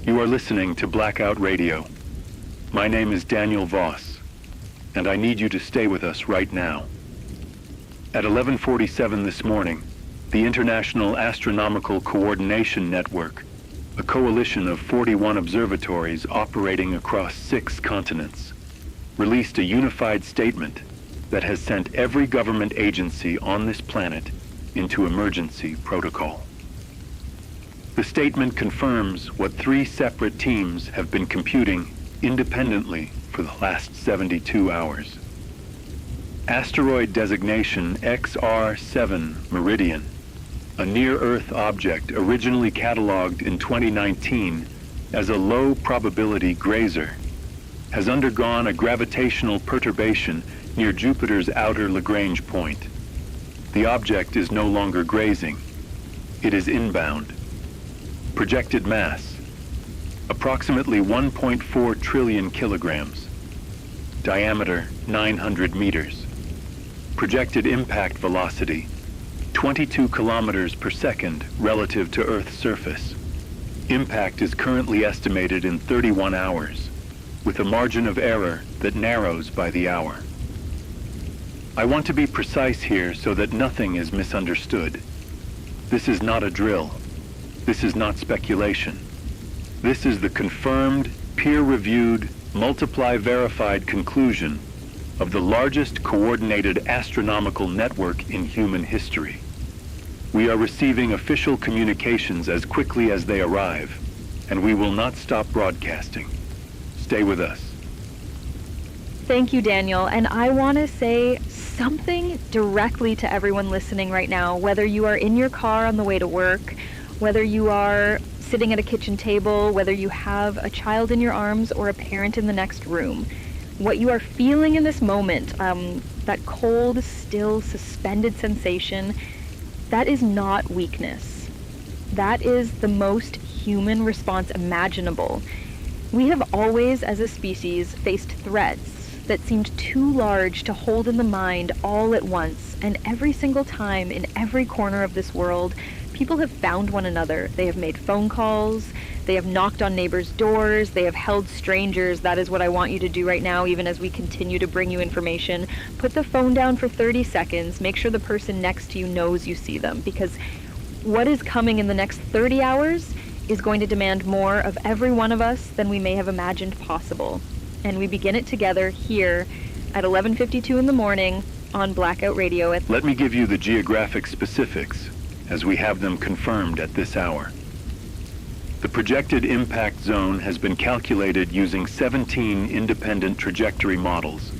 You are listening to Blackout Radio. My name is Daniel Voss, and I need you to stay with us right now. At 11:47 this morning, the International Astronomical Coordination Network, a coalition of 41 observatories operating across 6 continents, released a unified statement that has sent every government agency on this planet into emergency protocol. The statement confirms what 3 separate teams have been computing independently for the last 72 hours. Asteroid designation XR7 Meridian, a near-Earth object originally cataloged in 2019 as a low-probability grazer, has undergone a gravitational perturbation near Jupiter's outer Lagrange point. The object is no longer grazing. It is inbound. Projected mass, approximately 1.4 trillion kilograms. Diameter, 900 meters. Projected impact velocity, 22 kilometers per second relative to Earth's surface. Impact is currently estimated in 31 hours, with a margin of error that narrows by the hour. I want to be precise here so that nothing is misunderstood. This is not a drill. This is not speculation. This is the confirmed, peer-reviewed, multiply-verified conclusion of the largest coordinated astronomical network in human history. We are receiving official communications as quickly as they arrive, and we will not stop broadcasting. Stay with us. Thank you, Daniel. And I want to say something directly to everyone listening right now, whether you are in your car on the way to work, whether you are sitting at a kitchen table, whether you have a child in your arms or a parent in the next room. What you are feeling in this moment, that cold, still, suspended sensation, that is not weakness. That is the most human response imaginable. We have always, as a species, faced threats that seemed too large to hold in the mind all at once, and every single time in every corner of this world, people have found one another. They have made phone calls, they have knocked on neighbors' doors, they have held strangers. That is what I want you to do right now, even as we continue to bring you information. Put the phone down for 30 seconds, make sure the person next to you knows you see them, because what is coming in the next 30 hours is going to demand more of every one of us than we may have imagined possible. And we begin it together here at 11:52 in the morning on Blackout Radio. Let me give you the geographic specifics as we have them confirmed at this hour. The projected impact zone has been calculated using 17 independent trajectory models.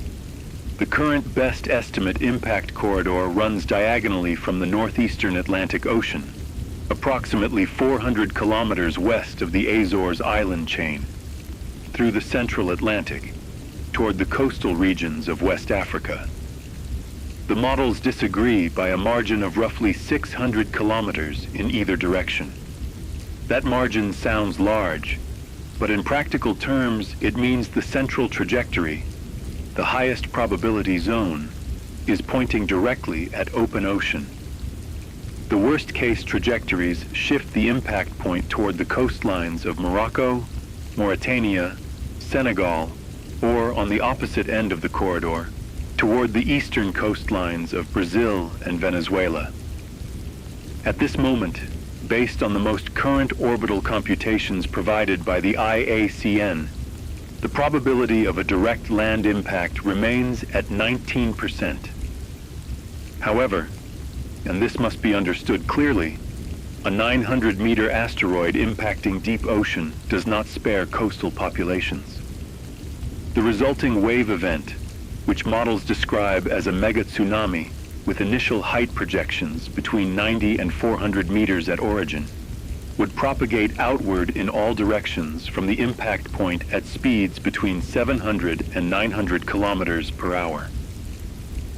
The current best estimate impact corridor runs diagonally from the northeastern Atlantic Ocean, approximately 400 kilometers west of the Azores island chain, through the central Atlantic, toward the coastal regions of West Africa. The models disagree by a margin of roughly 600 kilometers in either direction. That margin sounds large, but in practical terms, it means the central trajectory, the highest probability zone, is pointing directly at open ocean. The worst-case trajectories shift the impact point toward the coastlines of Morocco, Mauritania, Senegal, or on the opposite end of the corridor, toward the eastern coastlines of Brazil and Venezuela. At this moment, based on the most current orbital computations provided by the IACN, the probability of a direct land impact remains at 19%. However, and this must be understood clearly, a 900-meter asteroid impacting deep ocean does not spare coastal populations. The resulting wave event, which models describe as a mega tsunami with initial height projections between 90 and 400 meters at origin, would propagate outward in all directions from the impact point at speeds between 700 and 900 kilometers per hour.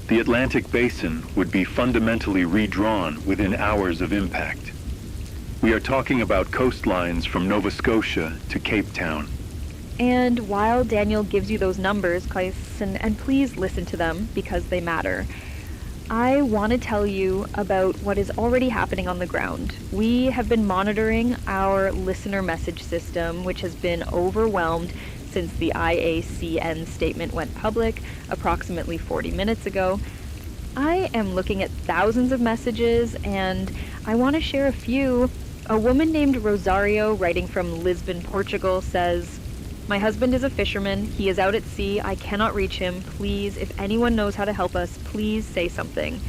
The Atlantic basin would be fundamentally redrawn within hours of impact. We are talking about coastlines from Nova Scotia to Cape Town. And while Daniel gives you those numbers, Klaes, and please listen to them because they matter, I want to tell you about what is already happening on the ground. We have been monitoring our listener message system, which has been overwhelmed since the IACN statement went public approximately 40 minutes ago. I am looking at thousands of messages, and I want to share a few. A woman named Rosario, writing from Lisbon, Portugal, says, "My husband is a fisherman. He is out at sea. I cannot reach him. Please, if anyone knows how to help us, please say something.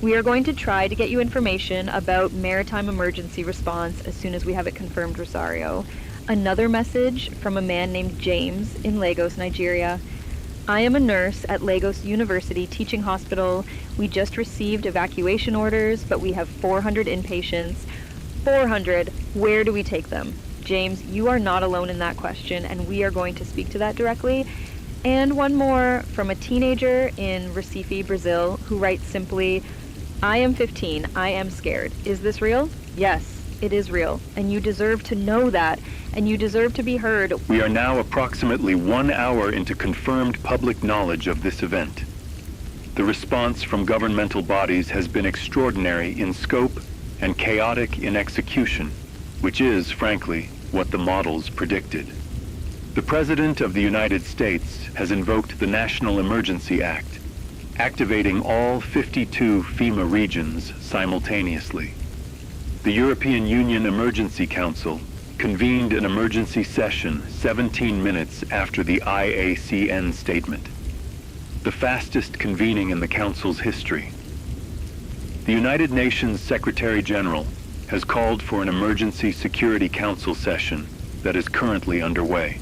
We are going to try to get you information about maritime emergency response as soon as we have it confirmed, Rosario." Another message from a man named James in Lagos, Nigeria. "I am a nurse at Lagos University Teaching Hospital. We just received evacuation orders, but we have 400 inpatients. 400. Where do we take them?" James, you are not alone in that question, and we are going to speak to that directly. And one more from a teenager in Recife, Brazil, who writes simply, "I am 15. I am scared. Is this real? Yes, it is real, and you deserve to know that, and you deserve to be heard." We are now approximately 1 hour into confirmed public knowledge of this event. The response from governmental bodies has been extraordinary in scope and chaotic in execution, which is, frankly, what the models predicted. The President of the United States has invoked the National Emergency Act, activating all 52 FEMA regions simultaneously. The European Union Emergency Council convened an emergency session 17 minutes after the IACN statement, the fastest convening in the Council's history. The United Nations Secretary General has called for an Emergency Security Council session that is currently underway.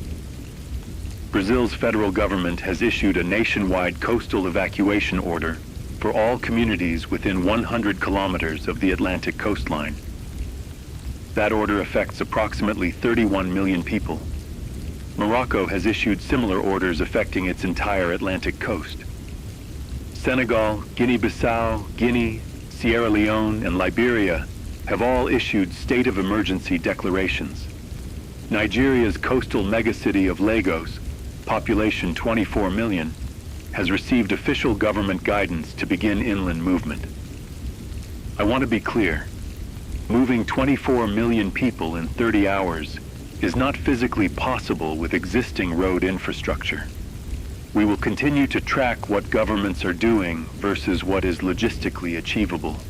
Brazil's federal government has issued a nationwide coastal evacuation order for all communities within 100 kilometers of the Atlantic coastline. That order affects approximately 31 million people. Morocco has issued similar orders affecting its entire Atlantic coast. Senegal, Guinea-Bissau, Guinea, Sierra Leone, and Liberia have all issued state of emergency declarations. Nigeria's coastal megacity of Lagos, population 24 million, has received official government guidance to begin inland movement. I want to be clear. Moving 24 million people in 30 hours is not physically possible with existing road infrastructure. We will continue to track what governments are doing versus what is logistically achievable.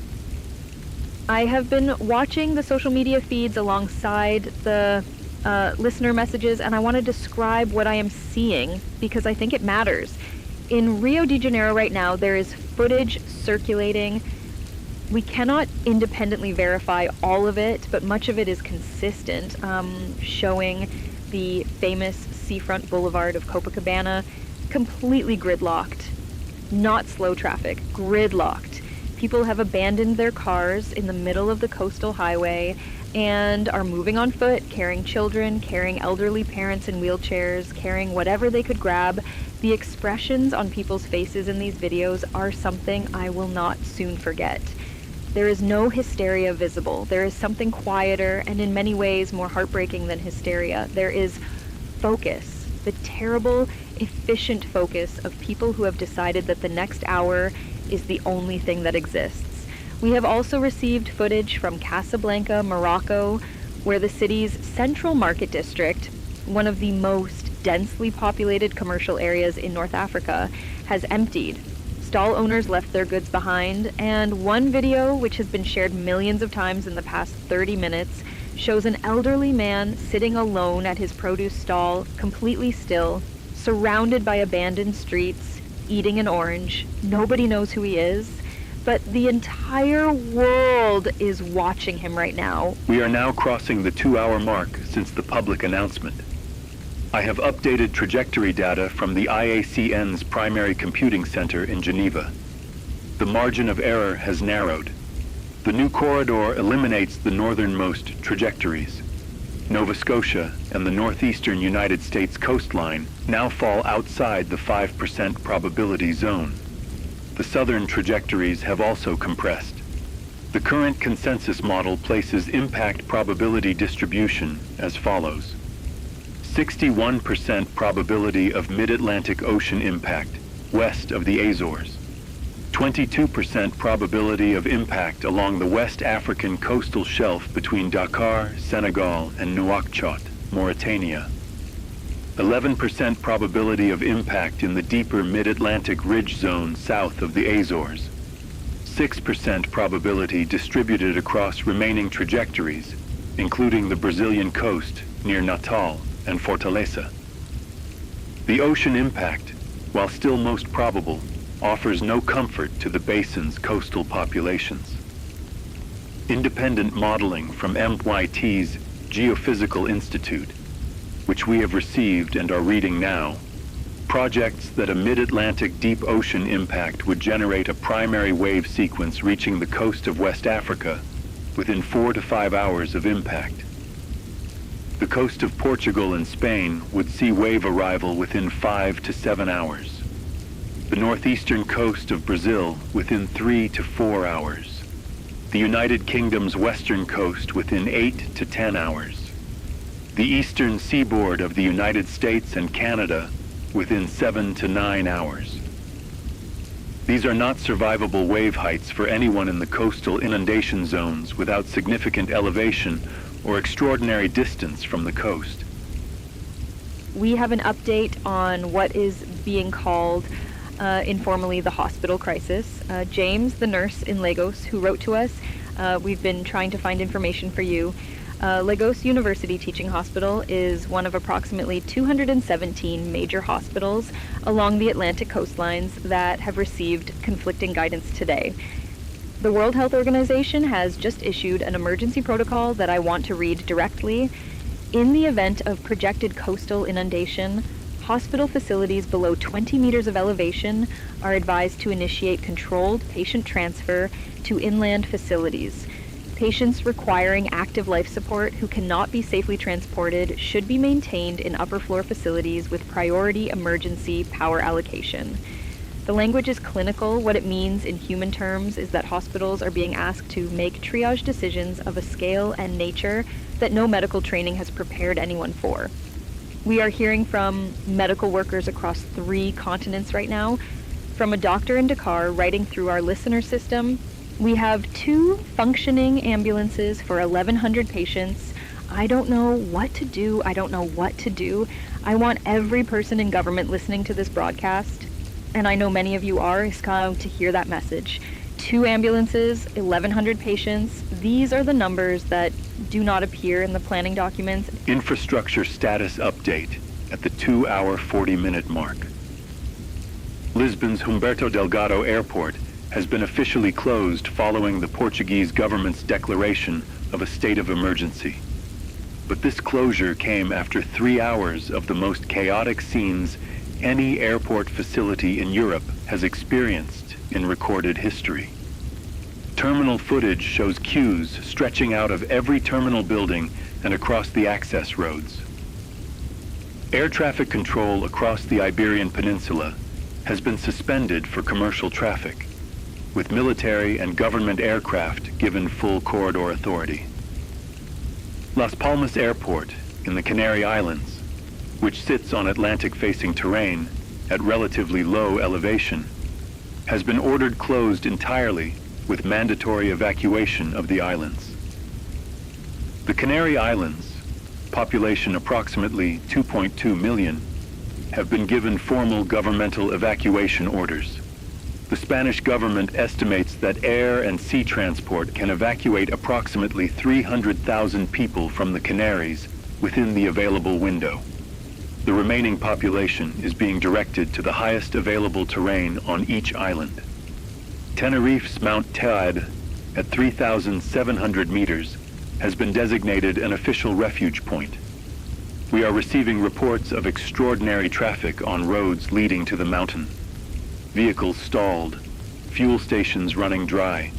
I have been watching the social media feeds alongside the listener messages, and I want to describe what I am seeing because I think it matters. In Rio de Janeiro right now, there is footage circulating. We cannot independently verify all of it, but much of it is consistent, showing the famous seafront boulevard of Copacabana completely gridlocked. Not slow traffic, gridlocked. People have abandoned their cars in the middle of the coastal highway and are moving on foot, carrying children, carrying elderly parents in wheelchairs, carrying whatever they could grab. The expressions on people's faces in these videos are something I will not soon forget. There is no hysteria visible. There is something quieter and in many ways more heartbreaking than hysteria. There is focus, the terrible, efficient focus of people who have decided that the next hour is the only thing that exists. We have also received footage from Casablanca, Morocco, where the city's central market district, one of the most densely populated commercial areas in North Africa, has emptied. Stall owners left their goods behind, and one video, which has been shared millions of times in the past 30 minutes, shows an elderly man sitting alone at his produce stall, completely still, surrounded by abandoned streets, eating an orange. Nobody knows who he is, but the entire world is watching him right now. We are now crossing the 2-hour mark since the public announcement. I have updated trajectory data from the IACN's primary computing center in Geneva. The margin of error has narrowed. The new corridor eliminates the northernmost trajectories. Nova Scotia and the northeastern United States coastline now fall outside the 5% probability zone. The southern trajectories have also compressed. The current consensus model places impact probability distribution as follows. 61% probability of mid-Atlantic Ocean impact west of the Azores. 22% probability of impact along the West African coastal shelf between Dakar, Senegal, and Nouakchott, Mauritania. 11% probability of impact in the deeper mid-Atlantic ridge zone south of the Azores. 6% probability distributed across remaining trajectories, including the Brazilian coast near Natal and Fortaleza. The ocean impact, while still most probable, offers no comfort to the basin's coastal populations. Independent modeling from MIT's Geophysical Institute, which we have received and are reading now, projects that a mid-Atlantic deep ocean impact would generate a primary wave sequence reaching the coast of West Africa within 4 to 5 hours of impact. The coast of Portugal and Spain would see wave arrival within 5 to 7 hours. The northeastern coast of Brazil within 3 to 4 hours. The United Kingdom's western coast within 8 to 10 hours. The eastern seaboard of the United States and Canada within 7 to 9 hours. These are not survivable wave heights for anyone in the coastal inundation zones without significant elevation or extraordinary distance from the coast. We have an update on what is being called informally the hospital crisis. James, the nurse in Lagos, who wrote to us, we've been trying to find information for you. Lagos University Teaching Hospital is one of approximately 217 major hospitals along the Atlantic coastlines that have received conflicting guidance today. The World Health Organization has just issued an emergency protocol that I want to read directly. In the event of projected coastal inundation, hospital facilities below 20 meters of elevation are advised to initiate controlled patient transfer to inland facilities. Patients requiring active life support who cannot be safely transported should be maintained in upper floor facilities with priority emergency power allocation. The language is clinical. What it means in human terms is that hospitals are being asked to make triage decisions of a scale and nature that no medical training has prepared anyone for. We are hearing from medical workers across 3 continents right now. From a doctor in Dakar writing through our listener system, we have 2 functioning ambulances for 1,100 patients. I don't know what to do. I want every person in government listening to this broadcast, and I know many of you are, is going to hear that message. 2 ambulances, 1,100 patients. These are the numbers that do not appear in the planning documents. Infrastructure status update at the 2-hour 40-minute mark. Lisbon's Humberto Delgado Airport has been officially closed following the Portuguese government's declaration of a state of emergency. But this closure came after 3 hours of the most chaotic scenes any airport facility in Europe has experienced in recorded history. Terminal footage shows queues stretching out of every terminal building and across the access roads. Air traffic control across the Iberian Peninsula has been suspended for commercial traffic, with military and government aircraft given full corridor authority. Las Palmas Airport in the Canary Islands, which sits on Atlantic-facing terrain at relatively low elevation, has been ordered closed entirely with mandatory evacuation of the islands. The Canary Islands, population approximately 2.2 million, have been given formal governmental evacuation orders. The Spanish government estimates that air and sea transport can evacuate approximately 300,000 people from the Canaries within the available window. The remaining population is being directed to the highest available terrain on each island. Tenerife's Mount Teide, at 3,700 meters, has been designated an official refuge point. We are receiving reports of extraordinary traffic on roads leading to the mountain. Vehicles stalled, fuel stations running dry,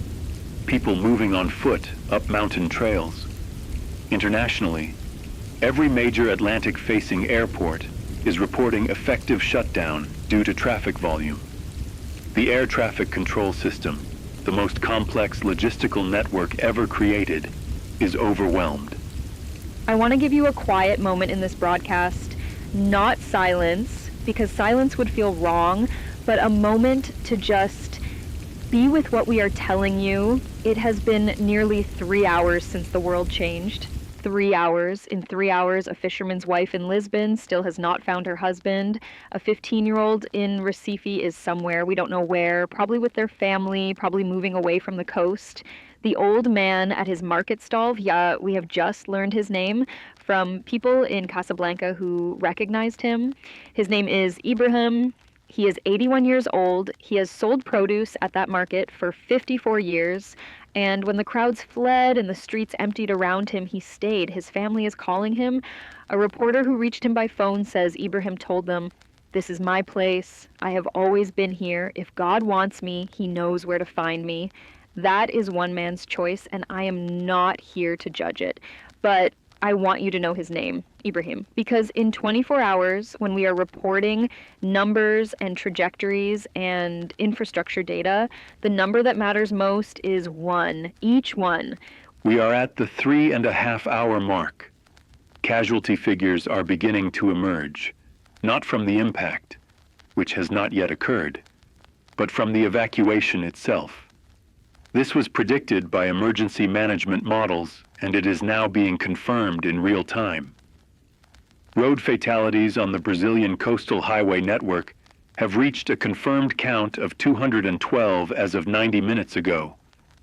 people moving on foot up mountain trails. Internationally, every major Atlantic-facing airport is reporting effective shutdown due to traffic volume. The air traffic control system, the most complex logistical network ever created, is overwhelmed. I want to give you a quiet moment in this broadcast, not silence, because silence would feel wrong, but a moment to just be with what we are telling you. It has been nearly 3 hours since the world changed. 3 hours. In 3 hours, a fisherman's wife in Lisbon still has not found her husband. A 15-year-old in Recife is somewhere, we don't know where, probably with their family, probably moving away from the coast. The old man at his market stall, we have just learned his name from people in Casablanca who recognized him. His name is Ibrahim. He is 81 years old. He has sold produce at that market for 54 years. And when the crowds fled and the streets emptied around him, he stayed. His family is calling him. A reporter who reached him by phone says Ibrahim told them, "This is my place. I have always been here. If God wants me, he knows where to find me." That is one man's choice, and I am not here to judge it. But I want you to know his name, Ibrahim, because in 24 hours, when we are reporting numbers and trajectories and infrastructure data, the number that matters most is one, each one. We are at the 3.5-hour mark. Casualty figures are beginning to emerge, not from the impact, which has not yet occurred, but from the evacuation itself. This was predicted by emergency management models, and it is now being confirmed in real time. Road fatalities on the Brazilian coastal highway network have reached a confirmed count of 212 as of 90 minutes ago,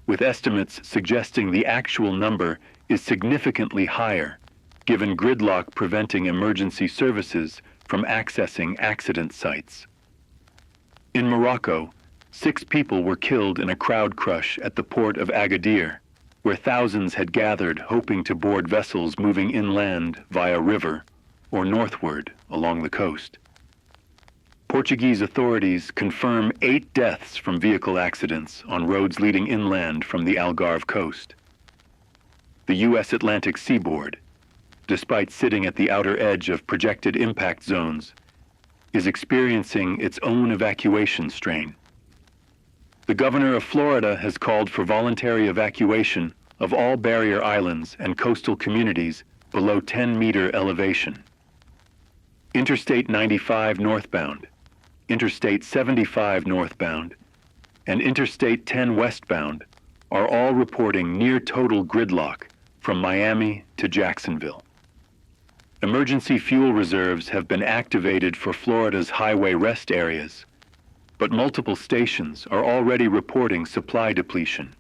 with estimates suggesting the actual number is significantly higher, given gridlock preventing emergency services from accessing accident sites. In Morocco, 6 people were killed in a crowd crush at the port of Agadir, where thousands had gathered hoping to board vessels moving inland via river or northward along the coast. Portuguese authorities confirm 8 deaths from vehicle accidents on roads leading inland from the Algarve coast. The U.S. Atlantic seaboard, despite sitting at the outer edge of projected impact zones, is experiencing its own evacuation strain. The governor of Florida has called for voluntary evacuation of all barrier islands and coastal communities below 10-meter elevation. Interstate 95 northbound, Interstate 75 northbound, and Interstate 10 westbound are all reporting near total gridlock from Miami to Jacksonville. Emergency fuel reserves have been activated for Florida's highway rest areas, but multiple stations are already reporting supply depletion.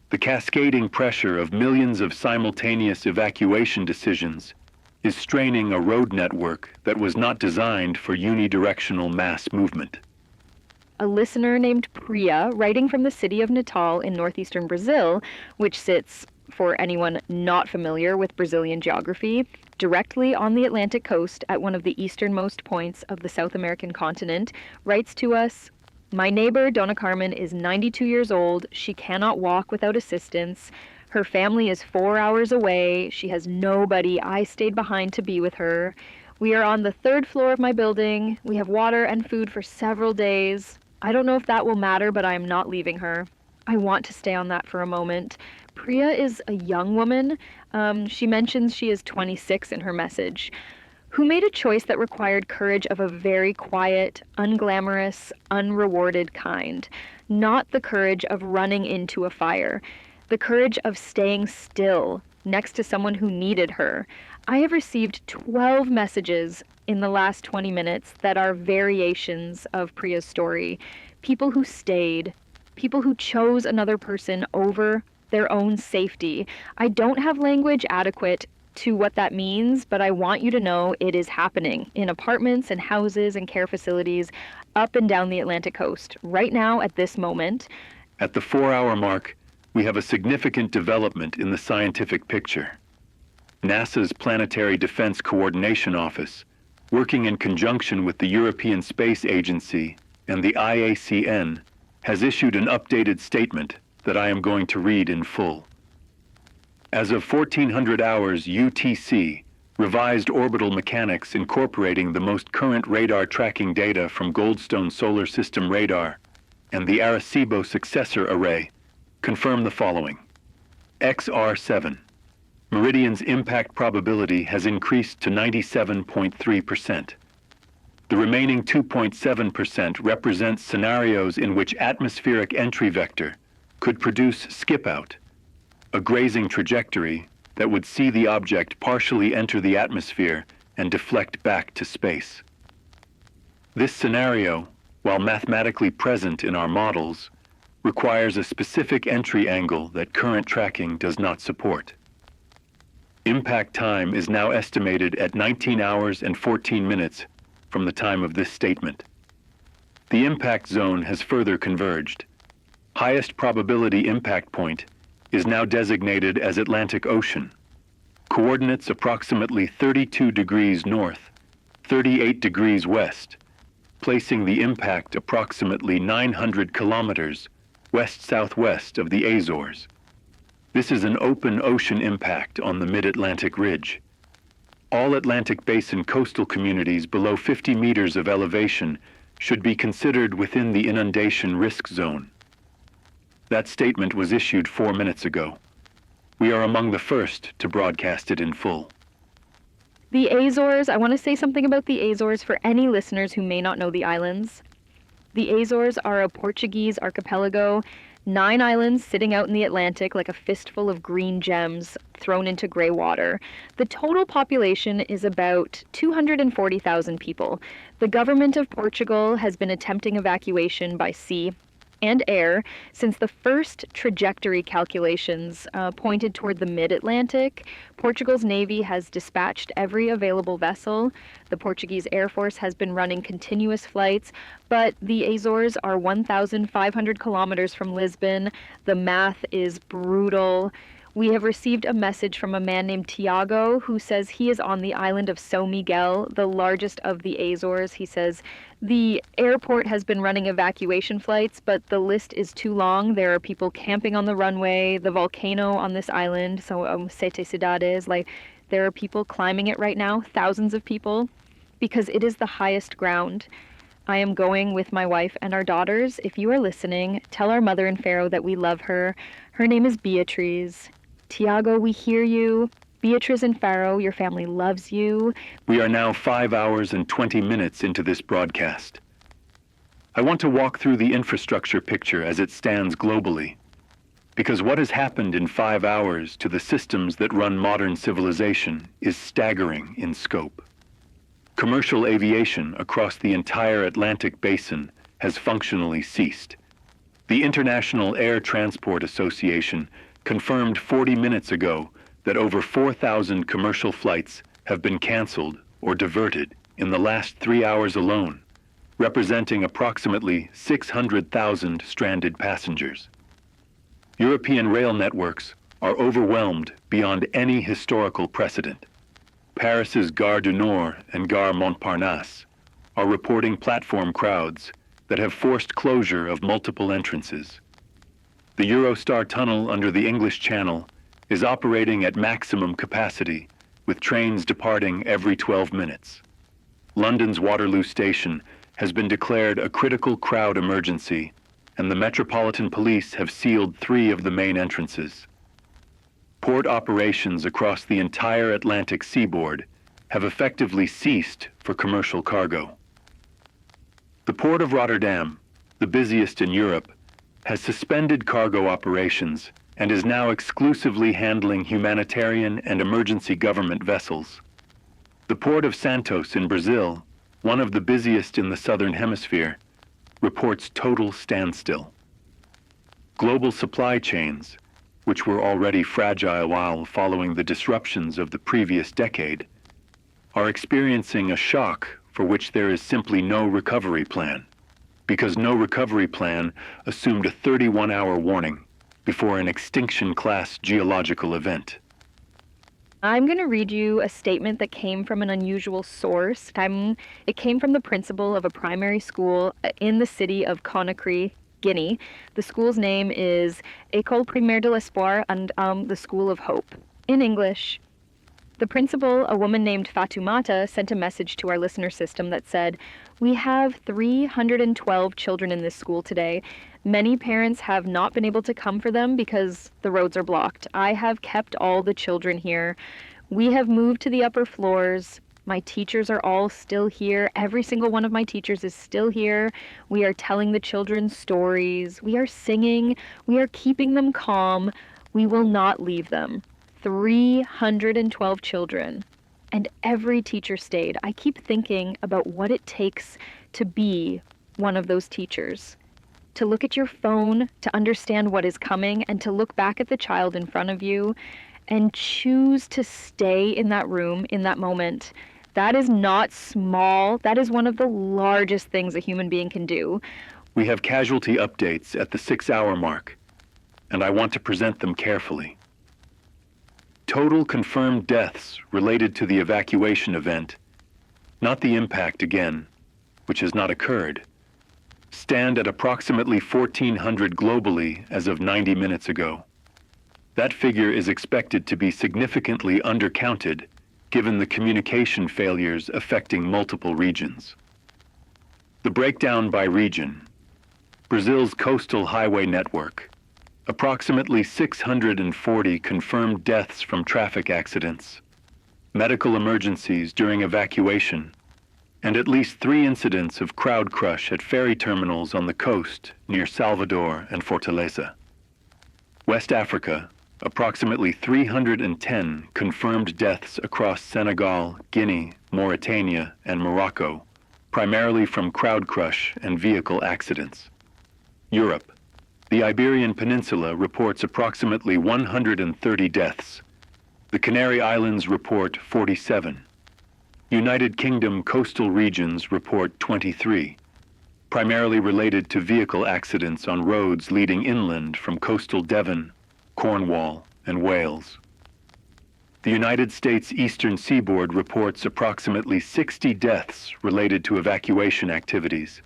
The cascading pressure of millions of simultaneous evacuation decisions is straining a road network that was not designed for unidirectional mass movement. A listener named Priya, writing from the city of Natal in northeastern Brazil, which sits, for anyone not familiar with Brazilian geography, directly on the Atlantic coast at one of the easternmost points of the South American continent, writes to us, "My neighbor, Dona Carmen, is 92 years old. She cannot walk without assistance. Her family is 4 hours away. She has nobody. I stayed behind to be with her. We are on the 3rd floor of my building. We have water and food for several days. I don't know if that will matter, but I am not leaving her." I want to stay on that for a moment. Priya is a young woman. She mentions she is 26 in her message, who made a choice that required courage of a very quiet, unglamorous, unrewarded kind. Not the courage of running into a fire, the courage of staying still next to someone who needed her. I have received 12 messages in the last 20 minutes that are variations of Priya's story. People who stayed, people who chose another person over their own safety. I don't have language adequate to what that means, but I want you to know it is happening in apartments and houses and care facilities up and down the Atlantic coast right now at this moment. At the 4-hour mark, we have a significant development in the scientific picture. NASA's Planetary Defense Coordination Office, working in conjunction with the European Space Agency and the IACN, has issued an updated statement that I am going to read in full. As of 1400 hours UTC, revised orbital mechanics incorporating the most current radar tracking data from Goldstone Solar System radar and the Arecibo successor array confirm the following. XR7, Meridian's impact probability has increased to 97.3%. The remaining 2.7% represents scenarios in which atmospheric entry vector could produce skip-out, a grazing trajectory that would see the object partially enter the atmosphere and deflect back to space. This scenario, while mathematically present in our models, requires a specific entry angle that current tracking does not support. Impact time is now estimated at 19 hours and 14 minutes from the time of this statement. The impact zone has further converged. Highest probability impact point is now designated as Atlantic Ocean. Coordinates approximately 32 degrees north, 38 degrees west, placing the impact approximately 900 kilometers west-southwest of the Azores. This is an open ocean impact on the mid-Atlantic ridge. All Atlantic Basin coastal communities below 50 meters of elevation should be considered within the inundation risk zone. That statement was issued 4 minutes ago. We are among the first to broadcast it in full. The Azores, I want to say something about the Azores for any listeners who may not know the islands. The Azores are a Portuguese archipelago, 9 islands sitting out in the Atlantic like a fistful of green gems thrown into gray water. The total population is about 240,000 people. The government of Portugal has been attempting evacuation by sea and air since the first trajectory calculations pointed toward the mid-Atlantic. Portugal's Navy has dispatched every available vessel. The Portuguese Air Force has been running continuous flights, but the Azores are 1,500 kilometers from Lisbon. The math is brutal. We have received a message from a man named Tiago who says he is on the island of São Miguel, the largest of the Azores. He says the airport has been running evacuation flights, but the list is too long. There are people camping on the runway, the volcano on this island, so Sete Cidades, like there are people climbing it right now, thousands of people, because it is the highest ground. I am going with my wife and our daughters. If you are listening, tell our mother in Faro that we love her. Her name is Beatriz. Tiago, we hear you. Beatriz and Faro, your family loves you. We are now 5 hours and 20 minutes into this broadcast. I want to walk through the infrastructure picture as it stands globally, because what has happened in 5 hours to the systems that run modern civilization is staggering in scope. Commercial aviation across the entire Atlantic basin has functionally ceased. The International Air Transport Association confirmed 40 minutes ago that over 4,000 commercial flights have been canceled or diverted in the last 3 hours alone, representing approximately 600,000 stranded passengers. European rail networks are overwhelmed beyond any historical precedent. Paris's Gare du Nord and Gare Montparnasse are reporting platform crowds that have forced closure of multiple entrances. The Eurostar tunnel under the English Channel is operating at maximum capacity, with trains departing every 12 minutes. London's Waterloo Station has been declared a critical crowd emergency, and the Metropolitan Police have sealed 3 of the main entrances. Port operations across the entire Atlantic seaboard have effectively ceased for commercial cargo. The Port of Rotterdam, the busiest in Europe, has suspended cargo operations and is now exclusively handling humanitarian and emergency government vessels. The Port of Santos in Brazil, one of the busiest in the southern hemisphere, reports total standstill. Global supply chains, which were already fragile while following the disruptions of the previous decade, are experiencing a shock for which there is simply no recovery plan, because no recovery plan assumed a 31-hour warning before an extinction-class geological event. I'm going to read you a statement that came from an unusual source. It came from the principal of a primary school in the city of Conakry, Guinea. The school's name is École Primaire de l'Espoir, and the School of Hope. In English, the principal, a woman named Fatoumata, sent a message to our listener system that said, "We have 312 children in this school today. Many parents have not been able to come for them because the roads are blocked. I have kept all the children here. We have moved to the upper floors. My teachers are all still here. Every single one of my teachers is still here. We are telling the children stories. We are singing. We are keeping them calm. We will not leave them. 312 children. And every teacher stayed. I keep thinking about what it takes to be one of those teachers. To look at your phone, to understand what is coming, and to look back at the child in front of you and choose to stay in that room in that moment. That is not small. That is one of the largest things a human being can do. We have casualty updates at the 6-hour mark, and I want to present them carefully. Total confirmed deaths related to the evacuation event, not the impact again, which has not occurred, stand at approximately 1,400 globally as of 90 minutes ago. That figure is expected to be significantly undercounted given the communication failures affecting multiple regions. The breakdown by region: Brazil's coastal highway network, approximately 640 confirmed deaths from traffic accidents, medical emergencies during evacuation, and at least 3 incidents of crowd crush at ferry terminals on the coast near Salvador and Fortaleza. West Africa, approximately 310 confirmed deaths across Senegal, Guinea, Mauritania, and Morocco, primarily from crowd crush and vehicle accidents. Europe, the Iberian Peninsula reports approximately 130 deaths. The Canary Islands report 47. United Kingdom coastal regions report 23, primarily related to vehicle accidents on roads leading inland from coastal Devon, Cornwall, and Wales. The United States Eastern Seaboard reports approximately 60 deaths related to evacuation activities.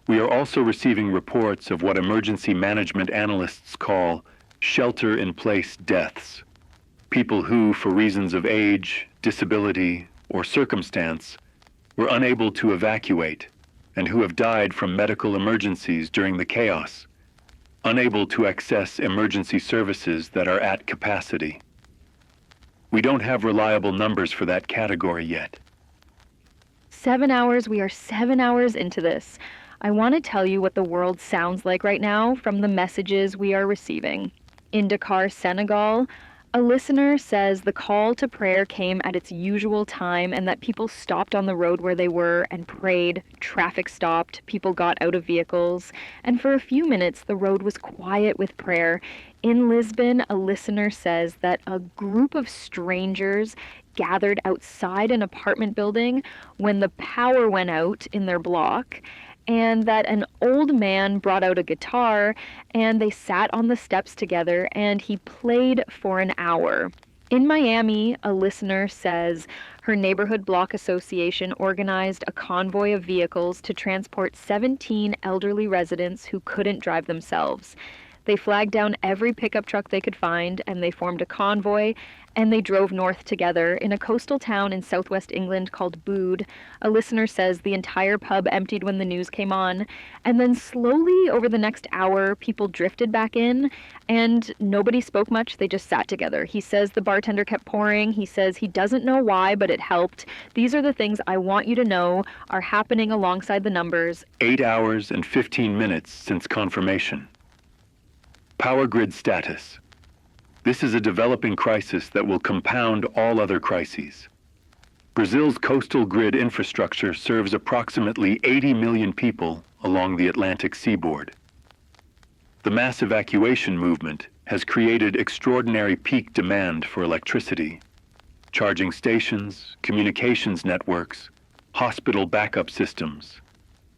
We are also receiving reports of what emergency management analysts call shelter-in-place deaths, people who, for reasons of age, disability, or circumstance, were unable to evacuate and who have died from medical emergencies during the chaos, unable to access emergency services that are at capacity. We don't have reliable numbers for that category yet. 7 hours, we are 7 hours into this. I want to tell you what the world sounds like right now from the messages we are receiving. In Dakar, Senegal, a listener says the call to prayer came at its usual time and that people stopped on the road where they were and prayed. Traffic stopped, people got out of vehicles, and for a few minutes the road was quiet with prayer. In Lisbon, a listener says that a group of strangers gathered outside an apartment building when the power went out in their block, and that an old man brought out a guitar and they sat on the steps together and he played for an hour. In Miami, a listener says her neighborhood block association organized a convoy of vehicles to transport 17 elderly residents who couldn't drive themselves. They flagged down every pickup truck they could find and they formed a convoy and they drove north together in a coastal town in southwest England called Bude. A listener says the entire pub emptied when the news came on, and then slowly over the next hour, people drifted back in, and nobody spoke much, they just sat together. He says the bartender kept pouring. He says he doesn't know why, but it helped. These are the things I want you to know are happening alongside the numbers. 8 hours and 15 minutes since confirmation. Power grid status. This is a developing crisis that will compound all other crises. Brazil's coastal grid infrastructure serves approximately 80 million people along the Atlantic seaboard. The mass evacuation movement has created extraordinary peak demand for electricity. Charging stations, communications networks, hospital backup systems.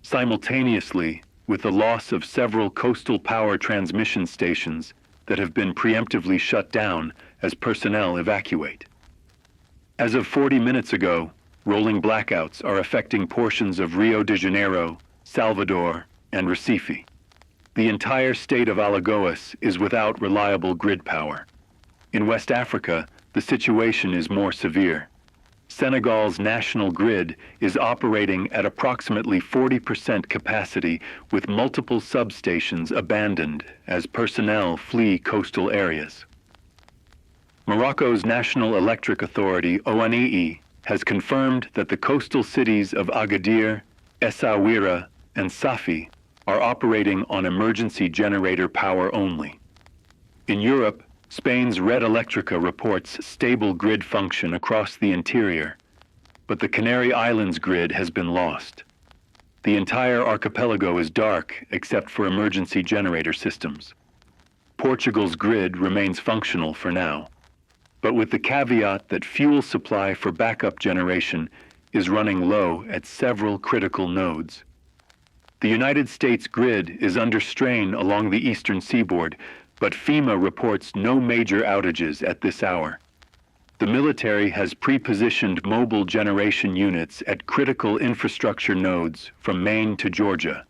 Simultaneously, with the loss of several coastal power transmission stations that have been preemptively shut down as personnel evacuate. As of 40 minutes ago, rolling blackouts are affecting portions of Rio de Janeiro, Salvador, and Recife. The entire state of Alagoas is without reliable grid power. In West Africa, the situation is more severe. Senegal's national grid is operating at approximately 40% capacity with multiple substations abandoned as personnel flee coastal areas. Morocco's National Electric Authority, ONEE, has confirmed that the coastal cities of Agadir, Essaouira, and Safi are operating on emergency generator power only. In Europe, Spain's Red Electrica reports stable grid function across the interior, but the Canary Islands grid has been lost. The entire archipelago is dark except for emergency generator systems. Portugal's grid remains functional for now, but with the caveat that fuel supply for backup generation is running low at several critical nodes. The United States grid is under strain along the eastern seaboard, but FEMA reports no major outages at this hour. The military has pre-positioned mobile generation units at critical infrastructure nodes from Maine to Georgia.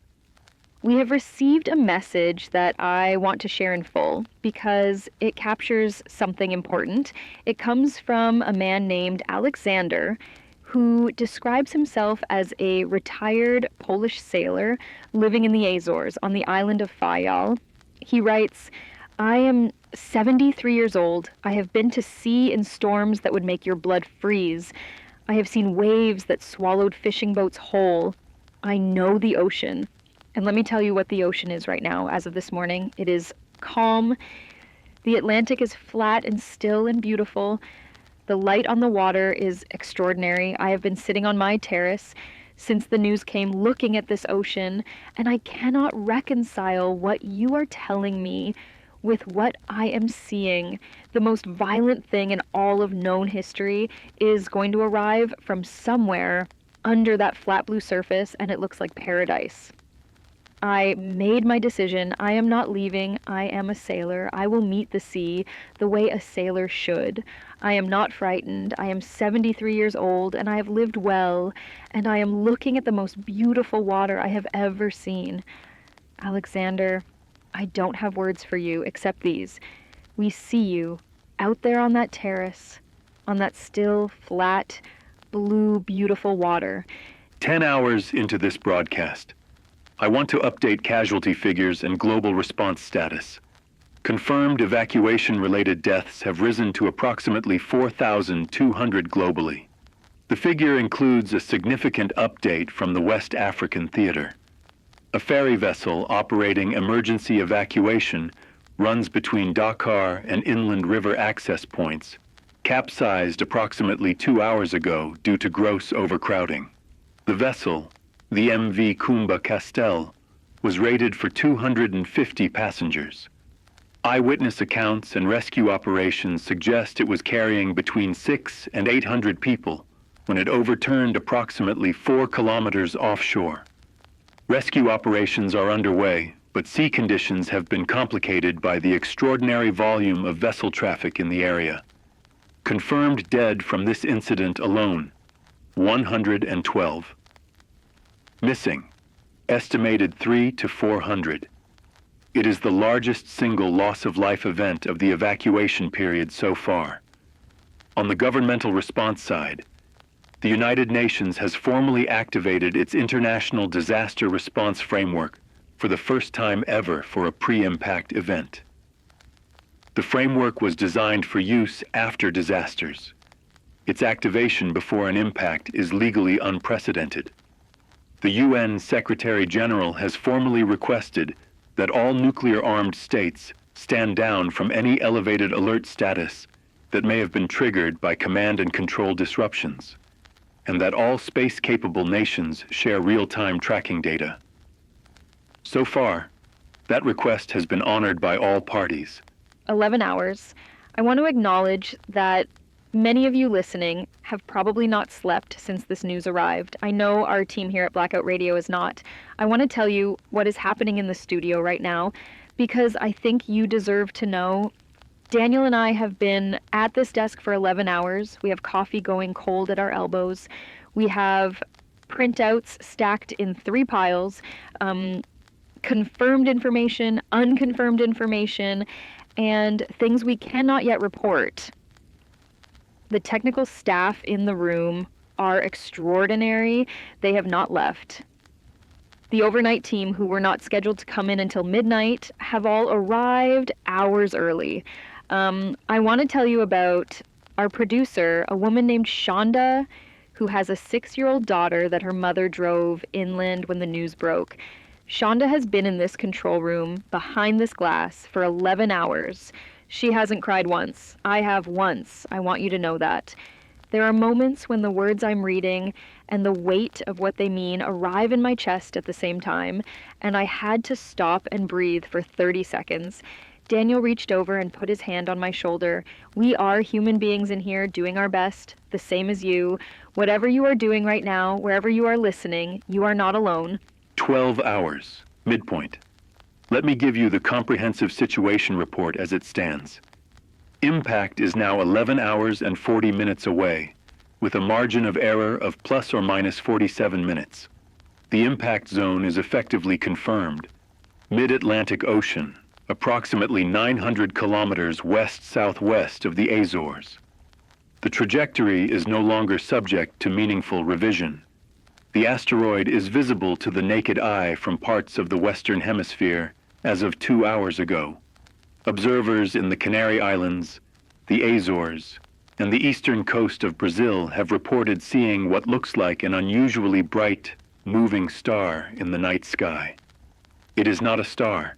We have received a message that I want to share in full because it captures something important. It comes from a man named Alexander, who describes himself as a retired Polish sailor living in the Azores on the island of Fayal. He writes, "I am 73 years old. I have been to sea in storms that would make your blood freeze. I have seen waves that swallowed fishing boats whole. I know the ocean." And let me tell you what the ocean is right now as of this morning. It is calm. The Atlantic is flat and still and beautiful. The light on the water is extraordinary. I have been sitting on my terrace since the news came looking at this ocean, and I cannot reconcile what you are telling me with what I am seeing. The most violent thing in all of known history is going to arrive from somewhere under that flat blue surface, and it looks like paradise. I made my decision. I am not leaving. I am a sailor. I will meet the sea the way a sailor should. I am not frightened. I am 73 years old, and I have lived well, and I am looking at the most beautiful water I have ever seen. Alexander, I don't have words for you except these. We see you out there on that terrace, on that still, flat, blue, beautiful water. 10 hours into this broadcast, I want to update casualty figures and global response status. Confirmed evacuation-related deaths have risen to approximately 4,200 globally. The figure includes a significant update from the West African theater. A ferry vessel operating emergency evacuation runs between Dakar and inland river access points, capsized approximately 2 hours ago due to gross overcrowding. The vessel, the MV Kumba Castel, was rated for 250 passengers. Eyewitness accounts and rescue operations suggest it was carrying between 600 and 800 people when it overturned approximately 4 kilometers offshore. Rescue operations are underway, but sea conditions have been complicated by the extraordinary volume of vessel traffic in the area. Confirmed dead from this incident alone, 112. Missing, estimated 300 to 400. It is the largest single loss of life event of the evacuation period so far. On the governmental response side, the United Nations has formally activated its International Disaster Response Framework for the first time ever for a pre-impact event. The framework was designed for use after disasters. Its activation before an impact is legally unprecedented. The UN Secretary-General has formally requested that all nuclear-armed states stand down from any elevated alert status that may have been triggered by command and control disruptions, and that all space-capable nations share real-time tracking data. So far, that request has been honored by all parties. 11 hours. I want to acknowledge that many of you listening have probably not slept since this news arrived. I know our team here at Blackout Radio is not. I want to tell you what is happening in the studio right now because I think you deserve to know. Daniel and I have been at this desk for 11 hours. We have coffee going cold at our elbows. We have printouts stacked in 3 piles, confirmed information, unconfirmed information, and things we cannot yet report. The technical staff in the room are extraordinary. They have not left. The overnight team, who were not scheduled to come in until midnight, have all arrived hours early. I want to tell you about Our producer, a woman named Shonda, who has a 6-year-old daughter that her mother drove inland when the news broke. Shonda has been in this control room behind this glass for 11 hours. She hasn't cried once. I have once. I want you to know that. There are moments when the words I'm reading and the weight of what they mean arrive in my chest at the same time, and I had to stop and breathe for 30 seconds. Daniel reached over and put his hand on my shoulder. We are human beings in here doing our best, the same as you. Whatever you are doing right now, wherever you are listening, you are not alone. 12 hours, midpoint. Let me give you the comprehensive situation report as it stands. Impact is now 11 hours and 40 minutes away, with a margin of error of plus or minus 47 minutes. The impact zone is effectively confirmed. Mid-Atlantic Ocean, approximately 900 kilometers west-southwest of the Azores. The trajectory is no longer subject to meaningful revision. The asteroid is visible to the naked eye from parts of the Western Hemisphere as of 2 hours ago. Observers in the Canary Islands, the Azores, and the eastern coast of Brazil have reported seeing what looks like an unusually bright, moving star in the night sky. It is not a star.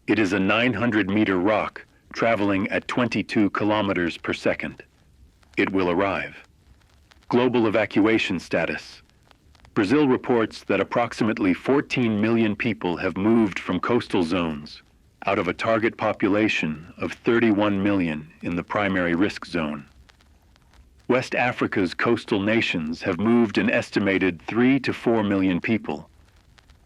It is a 900-meter rock traveling at 22 kilometers per second. It will arrive. Global evacuation status. Brazil reports that approximately 14 million people have moved from coastal zones out of a target population of 31 million in the primary risk zone. West Africa's coastal nations have moved an estimated 3 to 4 million people,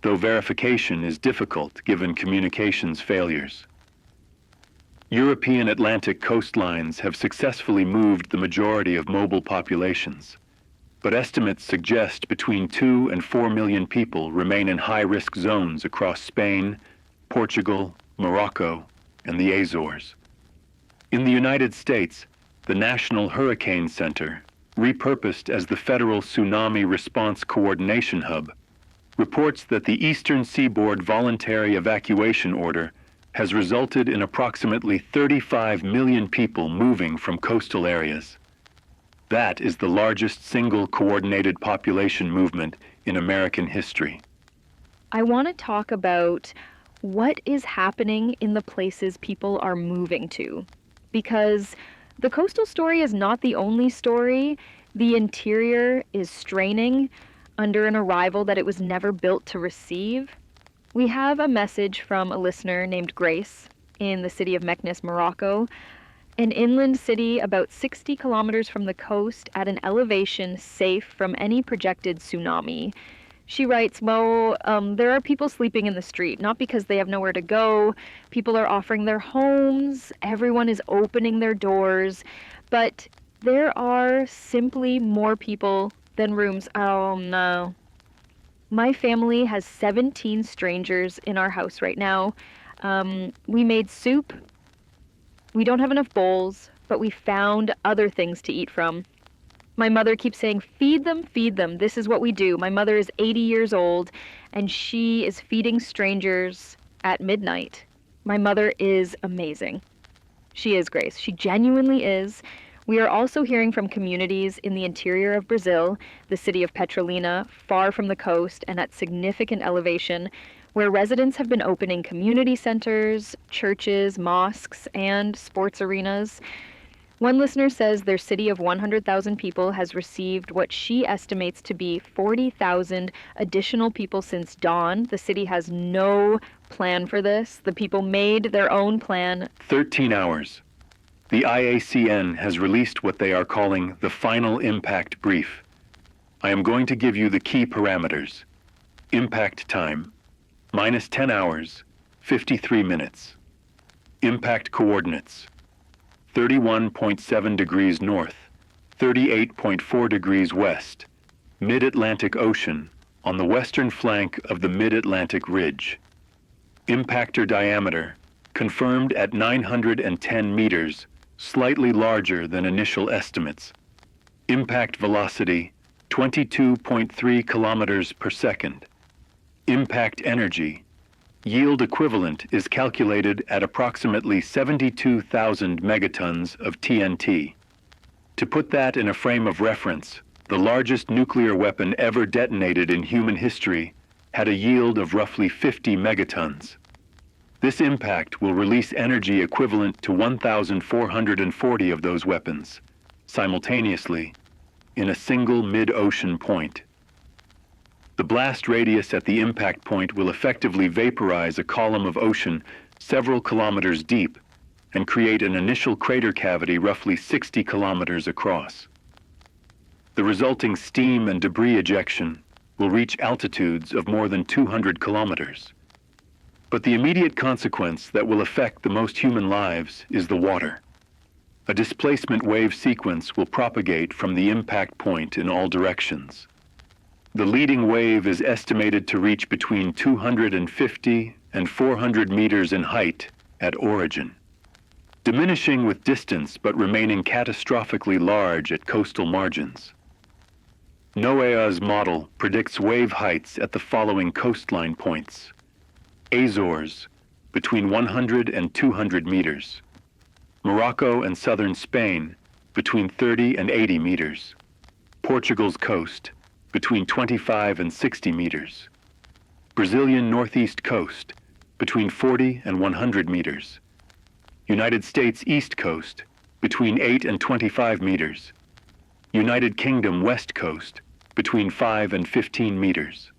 though verification is difficult given communications failures. European Atlantic coastlines have successfully moved the majority of mobile populations, but estimates suggest between 2 and 4 million people remain in high-risk zones across Spain, Portugal, Morocco, and the Azores. In the United States, the National Hurricane Center, repurposed as the Federal Tsunami Response Coordination Hub, reports that the Eastern Seaboard Voluntary Evacuation Order has resulted in approximately 35 million people moving from coastal areas. That is the largest single coordinated population movement in American history. I want to talk about what is happening in the places people are moving to, because the coastal story is not the only story. The interior is straining under an arrival that it was never built to receive. We have a message from a listener named Grace in the city of Meknes, Morocco, an inland city about 60 kilometers from the coast at an elevation safe from any projected tsunami. She writes, well, there are people sleeping in the street, not because they have nowhere to go. People are offering their homes. Everyone is opening their doors. But there are simply more people than rooms. Oh, no. My family has 17 strangers in our house right now. We made soup. We don't have enough bowls, but we found other things to eat from. My mother keeps saying, feed them, feed them. This is what we do. My mother is 80 years old, and she is feeding strangers at midnight. My mother is amazing. She is, Grace. She genuinely is. We are also hearing from communities in the interior of Brazil, the city of Petrolina, far from the coast and at significant elevation, where residents have been opening community centers, churches, mosques, and sports arenas. One listener says their city of 100,000 people has received what she estimates to be 40,000 additional people since dawn. The city has no plan for this. The people made their own plan. 13 hours. The IACN has released what they are calling the Final Impact Brief. I am going to give you the key parameters. Impact time, minus 10 hours, 53 minutes. Impact coordinates, 31.7 degrees north, 38.4 degrees west, Mid-Atlantic Ocean, on the western flank of the Mid-Atlantic Ridge. Impactor diameter, confirmed at 910 meters, slightly larger than initial estimates. Impact velocity, 22.3 kilometers per second. Impact energy, yield equivalent is calculated at approximately 72,000 megatons of TNT. To put that in a frame of reference, the largest nuclear weapon ever detonated in human history had a yield of roughly 50 megatons. This impact will release energy equivalent to 1,440 of those weapons, simultaneously, in a single mid-ocean point. The blast radius at the impact point will effectively vaporize a column of ocean several kilometers deep and create an initial crater cavity roughly 60 kilometers across. The resulting steam and debris ejection will reach altitudes of more than 200 kilometers. But the immediate consequence that will affect the most human lives is the water. A displacement wave sequence will propagate from the impact point in all directions. The leading wave is estimated to reach between 250 and 400 meters in height at origin, diminishing with distance but remaining catastrophically large at coastal margins. NOAA's model predicts wave heights at the following coastline points: Azores, between 100 and 200 meters. Morocco and southern Spain, between 30 and 80 meters. Portugal's coast, between 25 and 60 meters. Brazilian northeast coast, between 40 and 100 meters. United States east coast, between 8 and 25 meters. United Kingdom west coast, between 5 and 15 meters.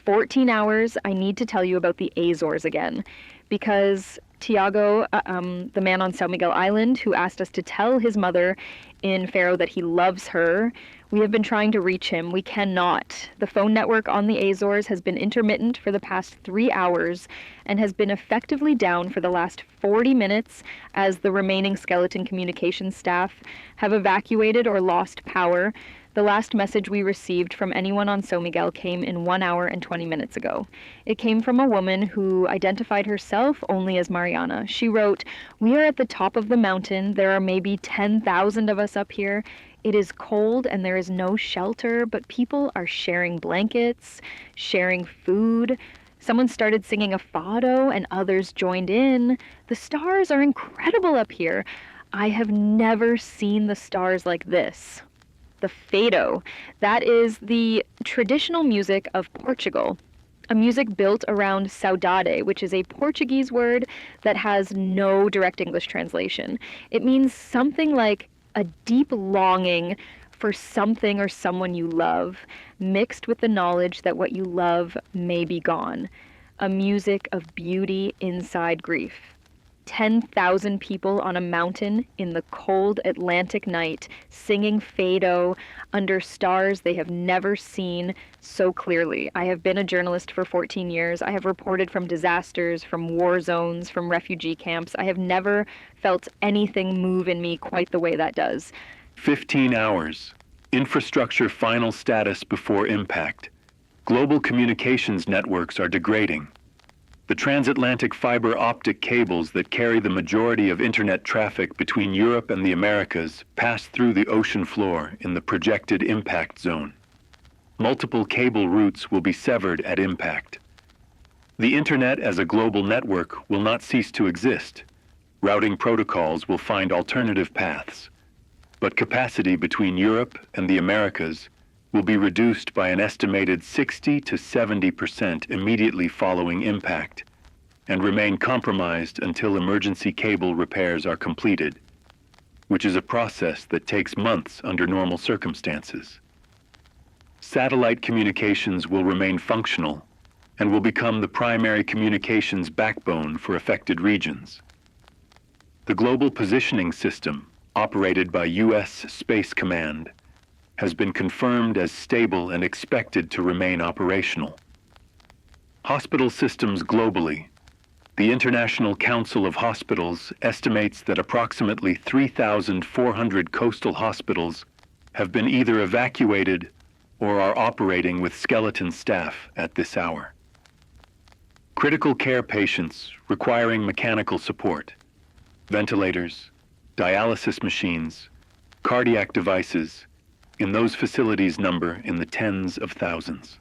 14 hours, I need to tell you about the Azores again, because Tiago, the man on São Miguel Island, who asked us to tell his mother in Faro that he loves her, we have been trying to reach him. We cannot. The phone network on the Azores has been intermittent for the past 3 hours and has been effectively down for the last 40 minutes as the remaining skeleton communications staff have evacuated or lost power. The last message we received from anyone on São Miguel came in 1 hour and 20 minutes ago. It came from a woman who identified herself only as Mariana. She wrote, "We are at the top of the mountain. There are maybe 10,000 of us up here. It is cold and there is no shelter, but people are sharing blankets, sharing food. Someone started singing a fado and others joined in. The stars are incredible up here. I have never seen the stars like this." The fado. That is the traditional music of Portugal, a music built around saudade, which is a Portuguese word that has no direct English translation. It means something like a deep longing for something or someone you love, mixed with the knowledge that what you love may be gone. A music of beauty inside grief. 10,000 people on a mountain in the cold Atlantic night, singing fado under stars they have never seen so clearly. I have been a journalist for 14 years. I have reported from disasters, from war zones, from refugee camps. I have never felt anything move in me quite the way that does. 15 hours. Infrastructure final status before impact. Global communications networks are degrading. The transatlantic fiber optic cables that carry the majority of internet traffic between Europe and the Americas pass through the ocean floor in the projected impact zone. Multiple cable routes will be severed at impact. The internet as a global network will not cease to exist. Routing protocols will find alternative paths, but capacity between Europe and the Americas will be reduced by an estimated 60 to 70% immediately following impact and remain compromised until emergency cable repairs are completed, which is a process that takes months under normal circumstances. Satellite communications will remain functional and will become the primary communications backbone for affected regions. The Global Positioning System, operated by U.S. Space Command, has been confirmed as stable and expected to remain operational. Hospital systems globally. The International Council of Hospitals estimates that approximately 3,400 coastal hospitals have been either evacuated or are operating with skeleton staff at this hour. Critical care patients requiring mechanical support, ventilators, dialysis machines, cardiac devices, in those facilities number in the tens of thousands.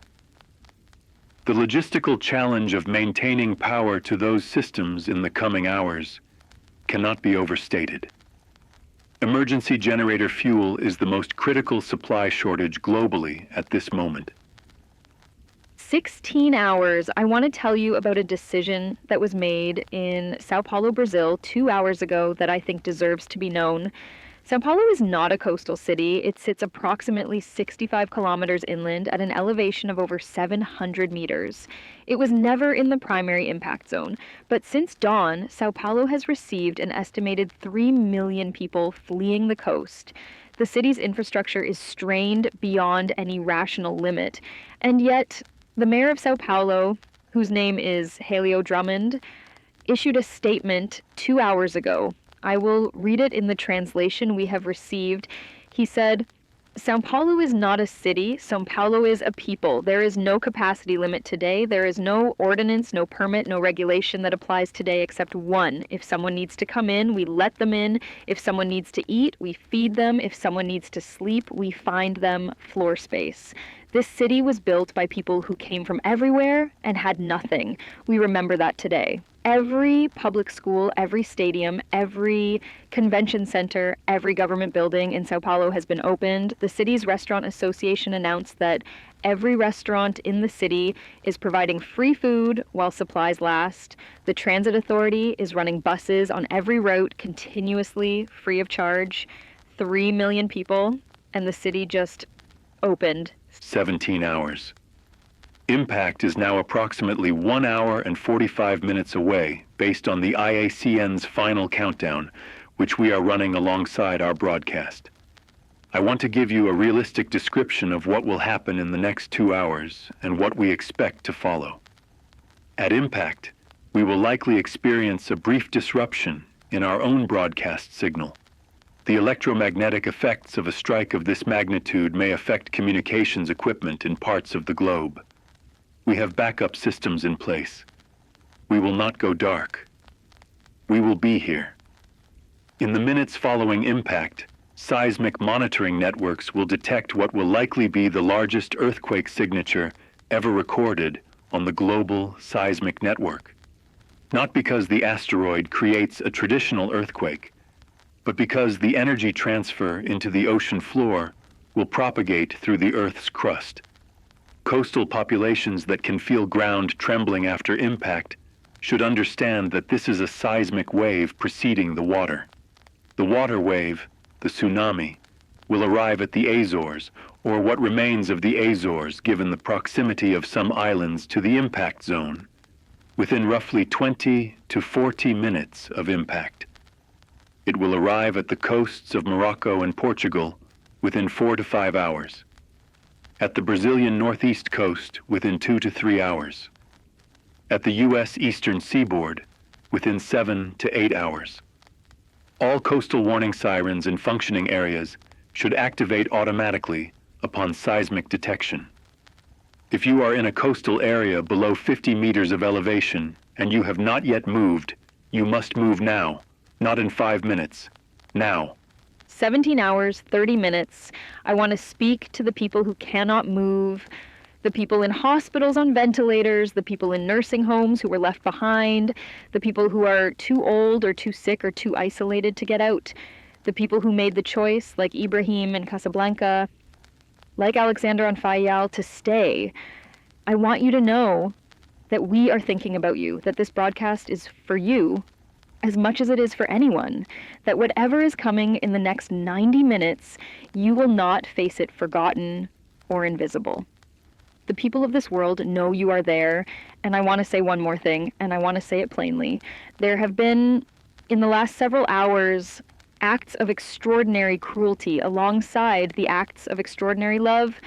The logistical challenge of maintaining power to those systems in the coming hours cannot be overstated. Emergency generator fuel is the most critical supply shortage globally at this moment. 16 hours. I want to tell you about a decision that was made in Sao Paulo, Brazil, 2 hours ago that I think deserves to be known. Sao Paulo is not a coastal city. It sits approximately 65 kilometers inland at an elevation of over 700 meters. It was never in the primary impact zone, but since dawn, Sao Paulo has received an estimated 3 million people fleeing the coast. The city's infrastructure is strained beyond any rational limit, and yet the mayor of Sao Paulo, whose name is Haleo Drummond, issued a statement 2 hours ago. I will read it in the translation we have received. He said, "Sao Paulo is not a city. Sao Paulo is a people. There is no capacity limit today. There is no ordinance, no permit, no regulation that applies today except one. If someone needs to come in, we let them in. If someone needs to eat, we feed them. If someone needs to sleep, we find them floor space." This city was built by people who came from everywhere and had nothing. We remember that today. Every public school, every stadium, every convention center, every government building in Sao Paulo has been opened. The city's restaurant association announced that every restaurant in the city is providing free food while supplies last. The transit authority is running buses on every route continuously, free of charge. 3 million people, and the city just opened. 17 hours. Impact is now approximately 1 hour and 45 minutes away based on the IACN's final countdown, which we are running alongside our broadcast. I want to give you a realistic description of what will happen in the next 2 hours and what we expect to follow. At impact, we will likely experience a brief disruption in our own broadcast signal. The electromagnetic effects of a strike of this magnitude may affect communications equipment in parts of the globe. We have backup systems in place. We will not go dark. We will be here. In the minutes following impact, seismic monitoring networks will detect what will likely be the largest earthquake signature ever recorded on the global seismic network. Not because the asteroid creates a traditional earthquake, but because the energy transfer into the ocean floor will propagate through the Earth's crust. Coastal populations that can feel ground trembling after impact should understand that this is a seismic wave preceding the water. The water wave, the tsunami, will arrive at the Azores, or what remains of the Azores given the proximity of some islands to the impact zone, within roughly 20 to 40 minutes of impact. It will arrive at the coasts of Morocco and Portugal within 4 to 5 hours. At the Brazilian northeast coast within 2 to 3 hours. At the U.S. eastern seaboard within 7 to 8 hours. All coastal warning sirens in functioning areas should activate automatically upon seismic detection. If you are in a coastal area below 50 meters of elevation and you have not yet moved, you must move now. Not in 5 minutes. Now. 17 hours, 30 minutes. I want to speak to the people who cannot move, the people in hospitals on ventilators, the people in nursing homes who were left behind, the people who are too old or too sick or too isolated to get out, the people who made the choice, like Ibrahim in Casablanca, like Alexander on Fayal, to stay. I want you to know that we are thinking about you, that this broadcast is for you as much as it is for anyone, that whatever is coming in the next 90 minutes, you will not face it forgotten or invisible. The people of this world know you are there, and I want to say one more thing, and I want to say it plainly. There have been, in the last several hours, acts of extraordinary cruelty alongside the acts of extraordinary love.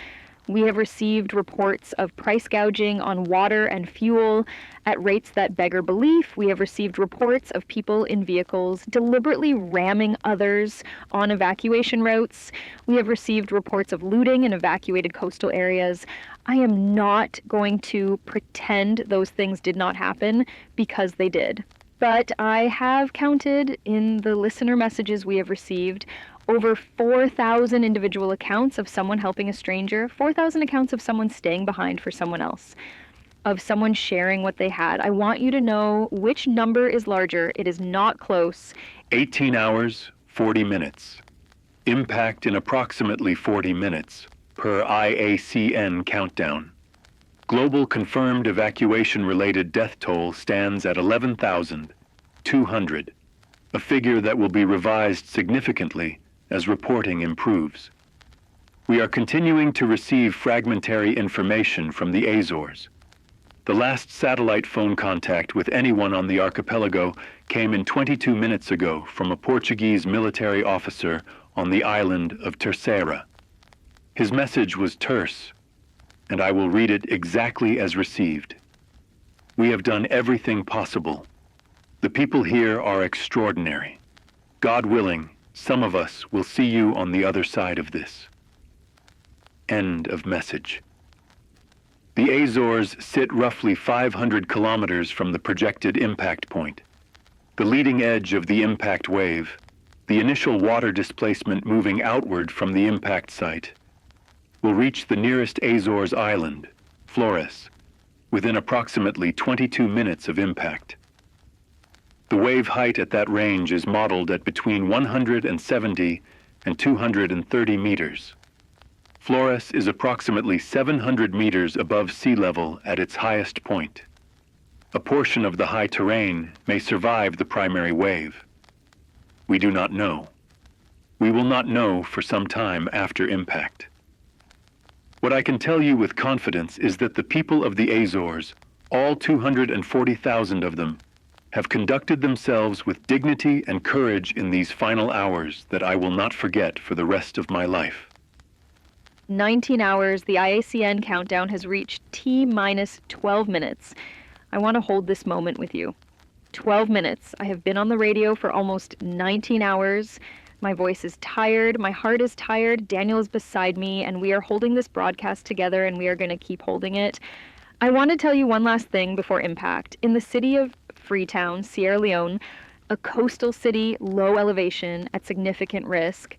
We have received reports of price gouging on water and fuel at rates that beggar belief. We have received reports of people in vehicles deliberately ramming others on evacuation routes. We have received reports of looting in evacuated coastal areas. I am not going to pretend those things did not happen, because they did. But I have counted in the listener messages we have received over 4,000 individual accounts of someone helping a stranger, 4,000 accounts of someone staying behind for someone else, of someone sharing what they had. I want you to know which number is larger. It is not close. 18 hours, 40 minutes. Impact in approximately 40 minutes, per IACN countdown. Global confirmed evacuation-related death toll stands at 11,200, a figure that will be revised significantly as reporting improves. We are continuing to receive fragmentary information from the Azores. The last satellite phone contact with anyone on the archipelago came in 22 minutes ago from a Portuguese military officer on the island of Terceira. His message was terse, and I will read it exactly as received. We have done everything possible. The people here are extraordinary. God willing, some of us will see you on the other side of this. End of message. The Azores sit roughly 500 kilometers from the projected impact point. The leading edge of the impact wave, the initial water displacement moving outward from the impact site, will reach the nearest Azores island, Flores, within approximately 22 minutes of impact. The wave height at that range is modeled at between 170 and 230 meters. Flores is approximately 700 meters above sea level at its highest point. A portion of the high terrain may survive the primary wave. We do not know. We will not know for some time after impact. What I can tell you with confidence is that the people of the Azores, all 240,000 of them, have conducted themselves with dignity and courage in these final hours that I will not forget for the rest of my life. 19 hours, the IACN countdown has reached T-minus 12 minutes. I want to hold this moment with you. 12 minutes. I have been on the radio for almost 19 hours. My voice is tired, my heart is tired, Daniel is beside me, and we are holding this broadcast together, and we are going to keep holding it. I want to tell you one last thing before impact. In the city of Freetown, Sierra Leone, a coastal city, low elevation, at significant risk,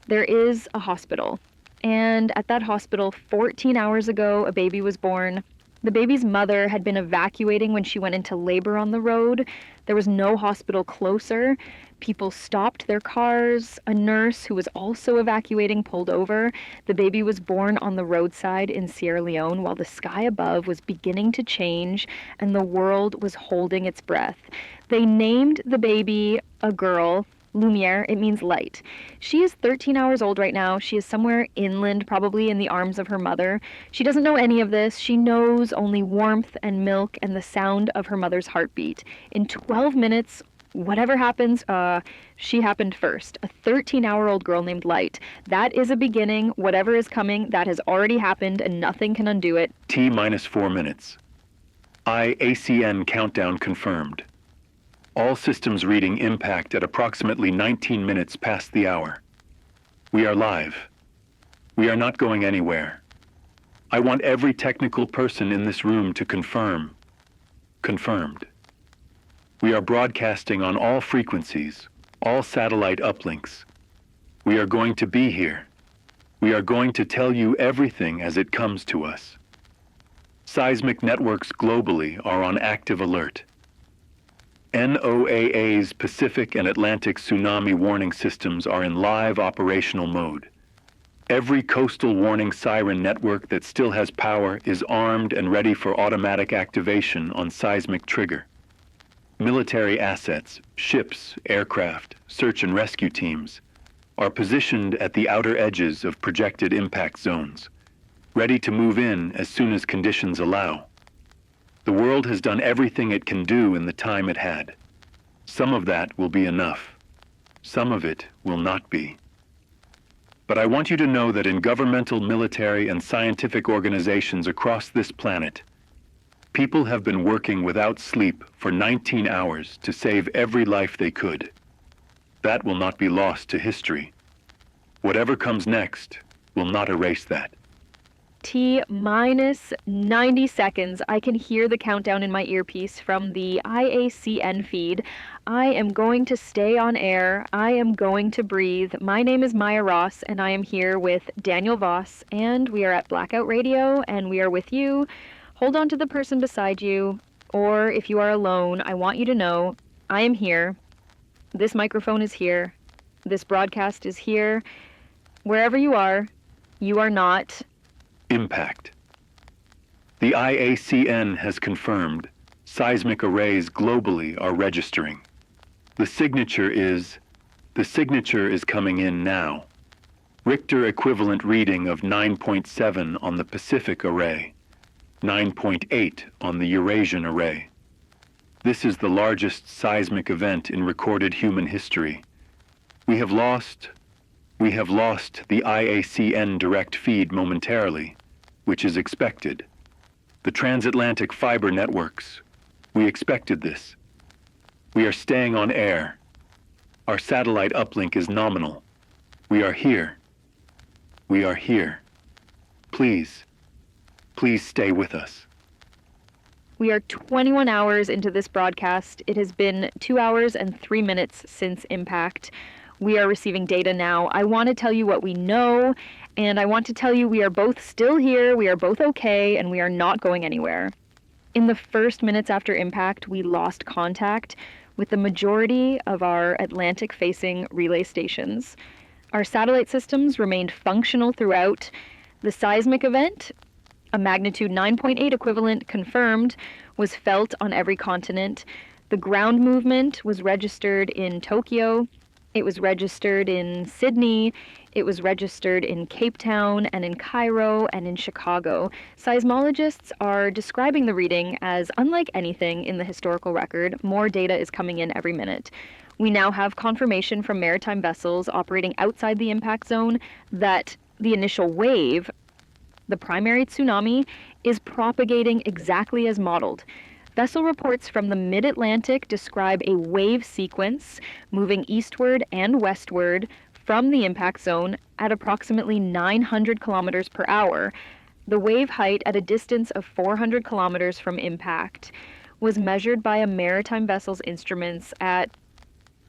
there is a hospital. And at that hospital, 14 hours ago, a baby was born. The baby's mother had been evacuating when she went into labor on the road. There was no hospital closer. People stopped their cars. A nurse who was also evacuating pulled over. The baby was born on the roadside in Sierra Leone while the sky above was beginning to change and the world was holding its breath. They named the baby a girl, Lumiere. It means light. She is 13 hours old right now. She is somewhere inland, probably in the arms of her mother. She doesn't know any of this. She knows only warmth and milk and the sound of her mother's heartbeat. In 12 minutes, whatever happens, she happened first. A 13-hour-old girl named Light. That is a beginning. Whatever is coming, that has already happened, and nothing can undo it. T-minus 4 minutes. IACN countdown confirmed. All systems reading impact at approximately 19 minutes past the hour. We are live. We are not going anywhere. I want every technical person in this room to confirm. Confirmed. We are broadcasting on all frequencies, all satellite uplinks. We are going to be here. We are going to tell you everything as it comes to us. Seismic networks globally are on active alert. NOAA's Pacific and Atlantic tsunami warning systems are in live operational mode. Every coastal warning siren network that still has power is armed and ready for automatic activation on seismic trigger. Military assets, ships, aircraft, search and rescue teams are positioned at the outer edges of projected impact zones, ready to move in as soon as conditions allow. The world has done everything it can do in the time it had. Some of that will be enough. Some of it will not be. But I want you to know that in governmental, military, and scientific organizations across this planet, people have been working without sleep for 19 hours to save every life they could. That will not be lost to history. Whatever comes next will not erase that. T-minus 90 seconds. I can hear the countdown in my earpiece from the IACN feed. I am going to stay on air. I am going to breathe. My name is Maya Ross, and I am here with Daniel Voss, and we are at Blackout Radio, and we are with you. Hold on to the person beside you, or if you are alone, I want you to know I am here. This microphone is here. This broadcast is here. Wherever you are not. Impact. The IACN has confirmed seismic arrays globally are registering. The signature is coming in now. Richter equivalent reading of 9.7 on the Pacific array, 9.8 on the Eurasian array. This is the largest seismic event in recorded human history. We have lost the IACN direct feed momentarily, which is expected. The transatlantic fiber networks, we expected this. We are staying on air. Our satellite uplink is nominal. We are here. We are here. Please stay with us. We are 21 hours into this broadcast. It has been 2 hours and 3 minutes since impact. We are receiving data now. I want to tell you what we know, and I want to tell you we are both still here, we are both okay, and we are not going anywhere. In the first minutes after impact, we lost contact with the majority of our Atlantic-facing relay stations. Our satellite systems remained functional throughout. The seismic event, a magnitude 9.8 equivalent confirmed, was felt on every continent. The ground movement was registered in Tokyo. It was registered in Sydney. It was registered in Cape Town and in Cairo and in Chicago. Seismologists are describing the reading as unlike anything in the historical record. More data is coming in every minute. We now have confirmation from maritime vessels operating outside the impact zone that the initial wave, the primary tsunami, is propagating exactly as modeled. Vessel reports from the mid-Atlantic describe a wave sequence moving eastward and westward from the impact zone at approximately 900 kilometers per hour. The wave height at a distance of 400 kilometers from impact was measured by a maritime vessel's instruments at,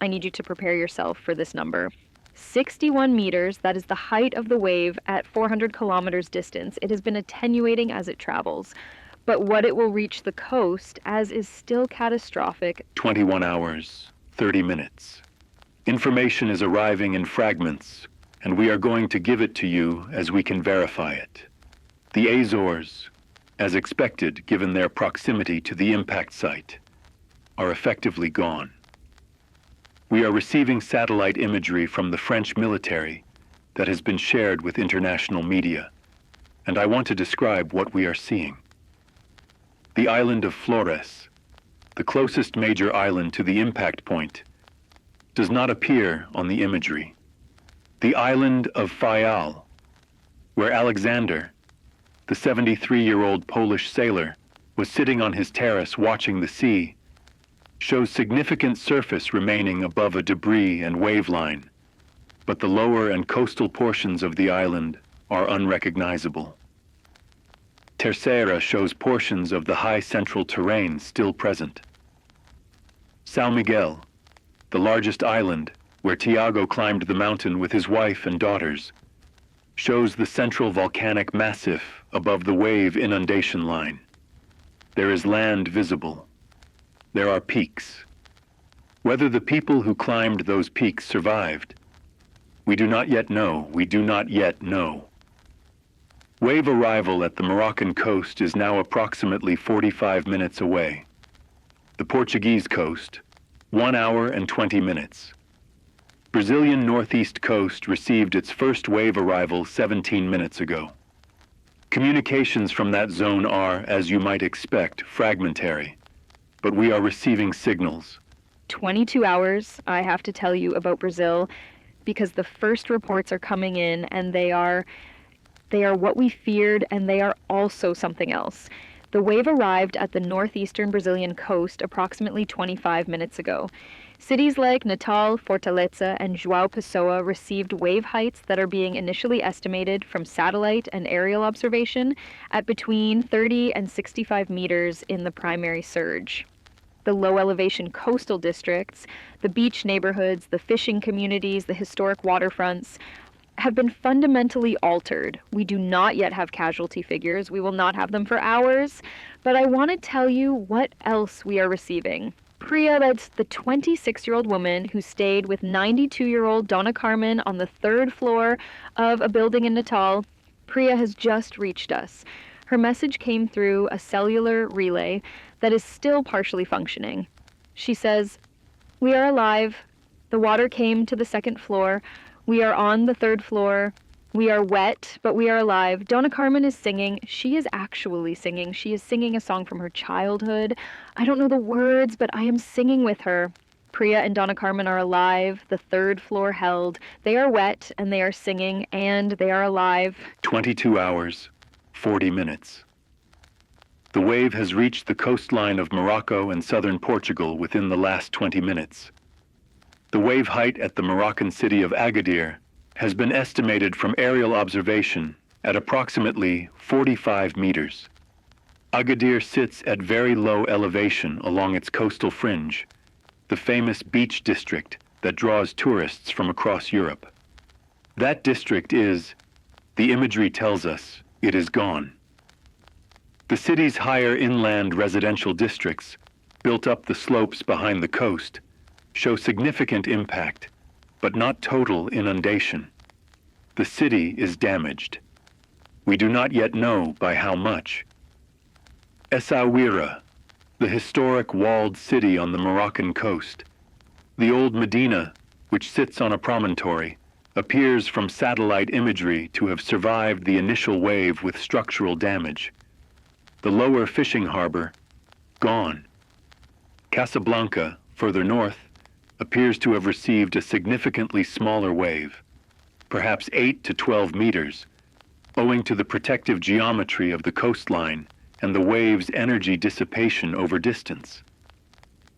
I need you to prepare yourself for this number, 61 meters. That is the height of the wave at 400 kilometers distance. It has been attenuating as it travels. But what it will reach the coast as is still catastrophic. 21 hours, 30 minutes. Information is arriving in fragments, and we are going to give it to you as we can verify it. The Azores, as expected given their proximity to the impact site, are effectively gone. We are receiving satellite imagery from the French military that has been shared with international media, and I want to describe what we are seeing. The island of Flores, the closest major island to the impact point, does not appear on the imagery. The island of Fayal, where Alexander, the 73-year-old Polish sailor, was sitting on his terrace watching the sea, shows significant surface remaining above a debris and wave line, but the lower and coastal portions of the island are unrecognizable. Terceira shows portions of the high central terrain still present. São Miguel, the largest island, where Tiago climbed the mountain with his wife and daughters, shows the central volcanic massif above the wave inundation line. There is land visible. There are peaks. Whether the people who climbed those peaks survived, we do not yet know. We do not yet know. Wave arrival at the Moroccan coast is now approximately 45 minutes away. The Portuguese coast, 1 hour and 20 minutes. Brazilian northeast coast received its first wave arrival 17 minutes ago. Communications from that zone are, as you might expect, fragmentary, but we are receiving signals. 22 hours, I have to tell you about Brazil, because the first reports are coming in and they are what we feared, and they are also something else. The wave arrived at the northeastern Brazilian coast approximately 25 minutes ago. Cities like Natal, Fortaleza, and João Pessoa received wave heights that are being initially estimated from satellite and aerial observation at between 30 and 65 meters in the primary surge. The low-elevation coastal districts, the beach neighborhoods, the fishing communities, the historic waterfronts, have been fundamentally altered. We do not yet have casualty figures. We will not have them for hours, but I want to tell you what else we are receiving. Priya, that's the 26-year-old woman who stayed with 92-year-old Donna Carmen on the third floor of a building in Natal. Priya has just reached us. Her message came through a cellular relay that is still partially functioning. She says, "We are alive. The water came to the second floor. We are on the third floor. We are wet, but we are alive." Donna Carmen is singing. She is actually singing. She is singing a song from her childhood. I don't know the words, but I am singing with her. Priya and Donna Carmen are alive. The third floor held. They are wet, and they are singing, and they are alive. 22 hours, 40 minutes. The wave has reached the coastline of Morocco and southern Portugal within the last 20 minutes. The wave height at the Moroccan city of Agadir has been estimated from aerial observation at approximately 45 meters. Agadir sits at very low elevation along its coastal fringe, the famous beach district that draws tourists from across Europe. That district is, the imagery tells us, it is gone. The city's higher inland residential districts, built up the slopes behind the coast, show significant impact, but not total inundation. The city is damaged. We do not yet know by how much. Essaouira, the historic walled city on the Moroccan coast, the old Medina, which sits on a promontory, appears from satellite imagery to have survived the initial wave with structural damage. The lower fishing harbor, gone. Casablanca, further north, appears to have received a significantly smaller wave, perhaps 8 to 12 meters, owing to the protective geometry of the coastline and the wave's energy dissipation over distance.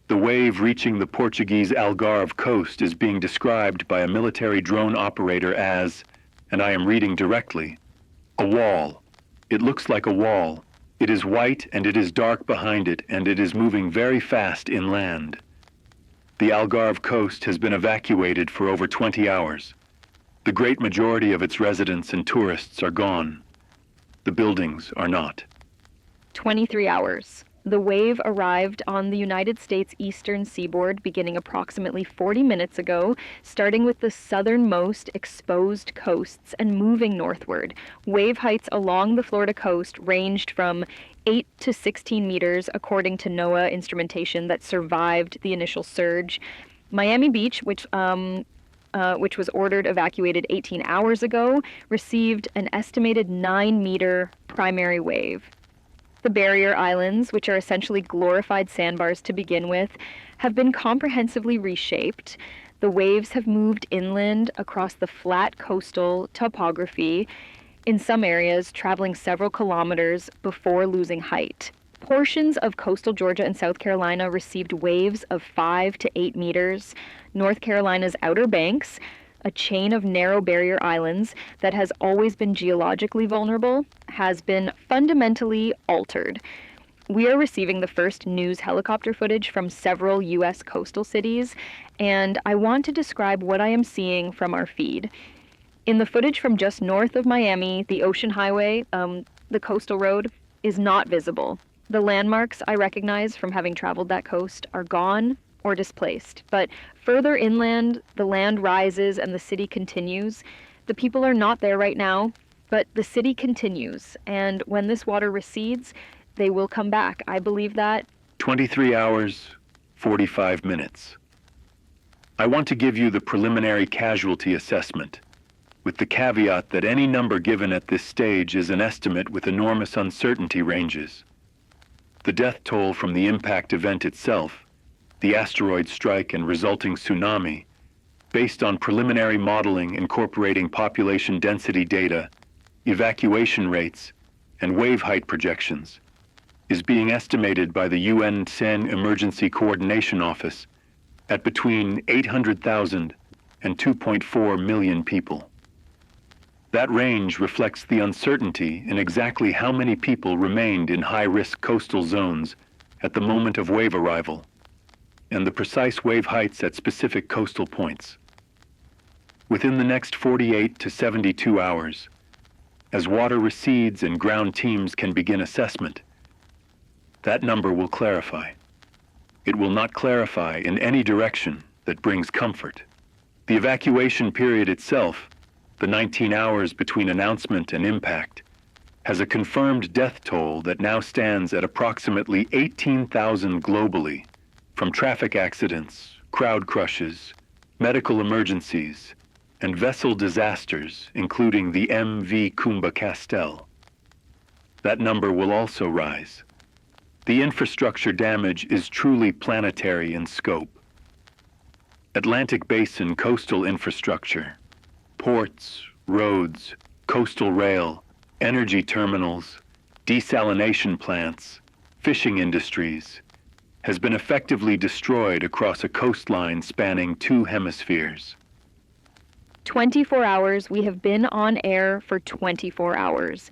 The wave reaching the Portuguese Algarve coast is being described by a military drone operator as, and I am reading directly, a wall. It looks like a wall. It is white and it is dark behind it, and it is moving very fast inland. The Algarve coast has been evacuated for over 20 hours. The great majority of its residents and tourists are gone. The buildings are not. 23 hours. The wave arrived on the United States eastern seaboard beginning approximately 40 minutes ago, starting with the southernmost exposed coasts and moving northward. Wave heights along the Florida coast ranged from 8 to 16 meters, according to NOAA instrumentation that survived the initial surge. Miami Beach, which was ordered evacuated 18 hours ago, received an estimated 9-meter primary wave. The barrier islands, which are essentially glorified sandbars to begin with, have been comprehensively reshaped. The waves have moved inland across the flat coastal topography, in some areas traveling several kilometers before losing height. Portions of coastal Georgia and South Carolina received waves of 5 to 8 meters. North Carolina's Outer Banks, a chain of narrow barrier islands that has always been geologically vulnerable, has been fundamentally altered. We are receiving the first news helicopter footage from several U.S. coastal cities, and I want to describe what I am seeing from our feed. In the footage from just north of Miami, the Ocean Highway, the coastal road, is not visible. The landmarks I recognize from having traveled that coast are gone or displaced. But further inland, the land rises and the city continues. The people are not there right now, but the city continues. And when this water recedes, they will come back. I believe that. 23 hours, 45 minutes. I want to give you the preliminary casualty assessment, with the caveat that any number given at this stage is an estimate with enormous uncertainty ranges. The death toll from the impact event itself, the asteroid strike and resulting tsunami, based on preliminary modeling incorporating population density data, evacuation rates, and wave height projections, is being estimated by the UN SEN Emergency Coordination Office at between 800,000 and 2.4 million people. That range reflects the uncertainty in exactly how many people remained in high-risk coastal zones at the moment of wave arrival, and the precise wave heights at specific coastal points. Within the next 48 to 72 hours, as water recedes and ground teams can begin assessment, that number will clarify. It will not clarify in any direction that brings comfort. The evacuation period itself, the 19 hours between announcement and impact, has a confirmed death toll that now stands at approximately 18,000 globally, from traffic accidents, crowd crushes, medical emergencies, and vessel disasters, including the MV Kumba Castel. That number will also rise. The infrastructure damage is truly planetary in scope. Atlantic Basin coastal infrastructure, ports, roads, coastal rail, energy terminals, desalination plants, fishing industries, has been effectively destroyed across a coastline spanning 2 hemispheres. 24 hours. We have been on air for 24 hours.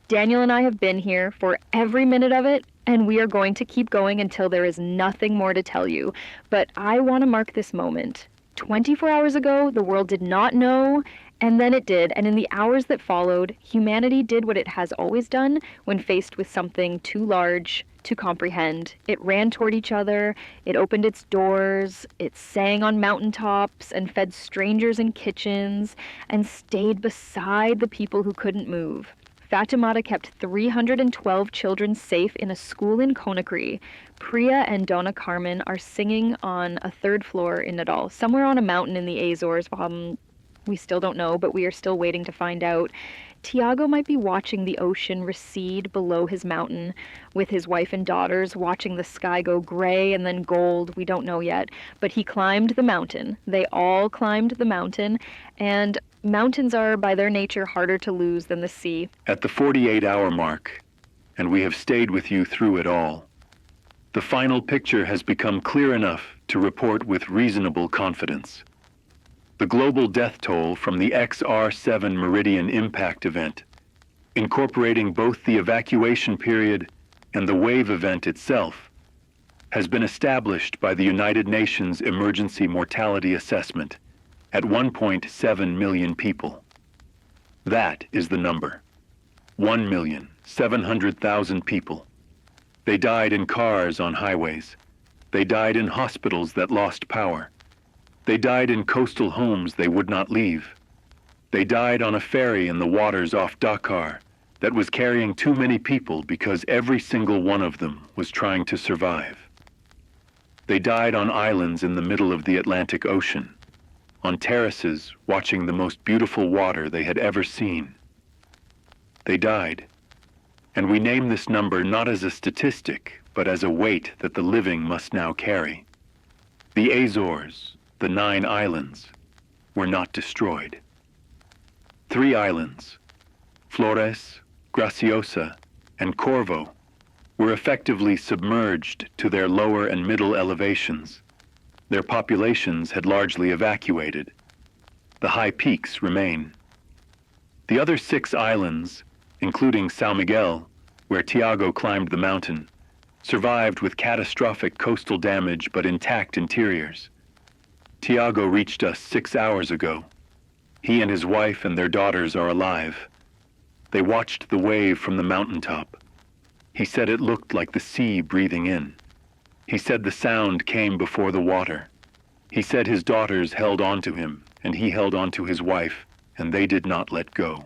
Daniel and I have been here for every minute of it, and we are going to keep going until there is nothing more to tell you. But I want to mark this moment. 24 hours ago, the world did not know, and then it did. And in the hours that followed, humanity did what it has always done when faced with something too large to comprehend. It ran toward each other, it opened its doors, it sang on mountaintops and fed strangers in kitchens, and stayed beside the people who couldn't move. Fatimata kept 312 children safe in a school in Conakry. Priya and Donna Carmen are singing on a 3rd floor in Nadal, somewhere on a mountain in the Azores. We still don't know, but we are still waiting to find out. Tiago might be watching the ocean recede below his mountain, with his wife and daughters watching the sky go gray and then gold. We don't know yet. But he climbed the mountain. They all climbed the mountain, and mountains are, by their nature, harder to lose than the sea. At the 48-hour mark, and we have stayed with you through it all, the final picture has become clear enough to report with reasonable confidence. The global death toll from the XR7 Meridian impact event, incorporating both the evacuation period and the wave event itself, has been established by the United Nations Emergency Mortality Assessment at 1.7 million people. That is the number. 1,700,000 people. They died in cars on highways. They died in hospitals that lost power. They died in coastal homes they would not leave. They died on a ferry in the waters off Dakar that was carrying too many people because every single one of them was trying to survive. They died on islands in the middle of the Atlantic Ocean, on terraces watching the most beautiful water they had ever seen. They died, and we name this number not as a statistic, but as a weight that the living must now carry. The Azores, the 9 islands, were not destroyed. 3 islands, Flores, Graciosa, and Corvo, were effectively submerged to their lower and middle elevations. Their populations had largely evacuated. The high peaks remain. The other 6 islands, including São Miguel, where Tiago climbed the mountain, survived with catastrophic coastal damage but intact interiors. Tiago reached us 6 hours ago. He and his wife and their daughters are alive. They watched the wave from the mountaintop. He said it looked like the sea breathing in. He said the sound came before the water. He said his daughters held on to him, and he held on to his wife, and they did not let go.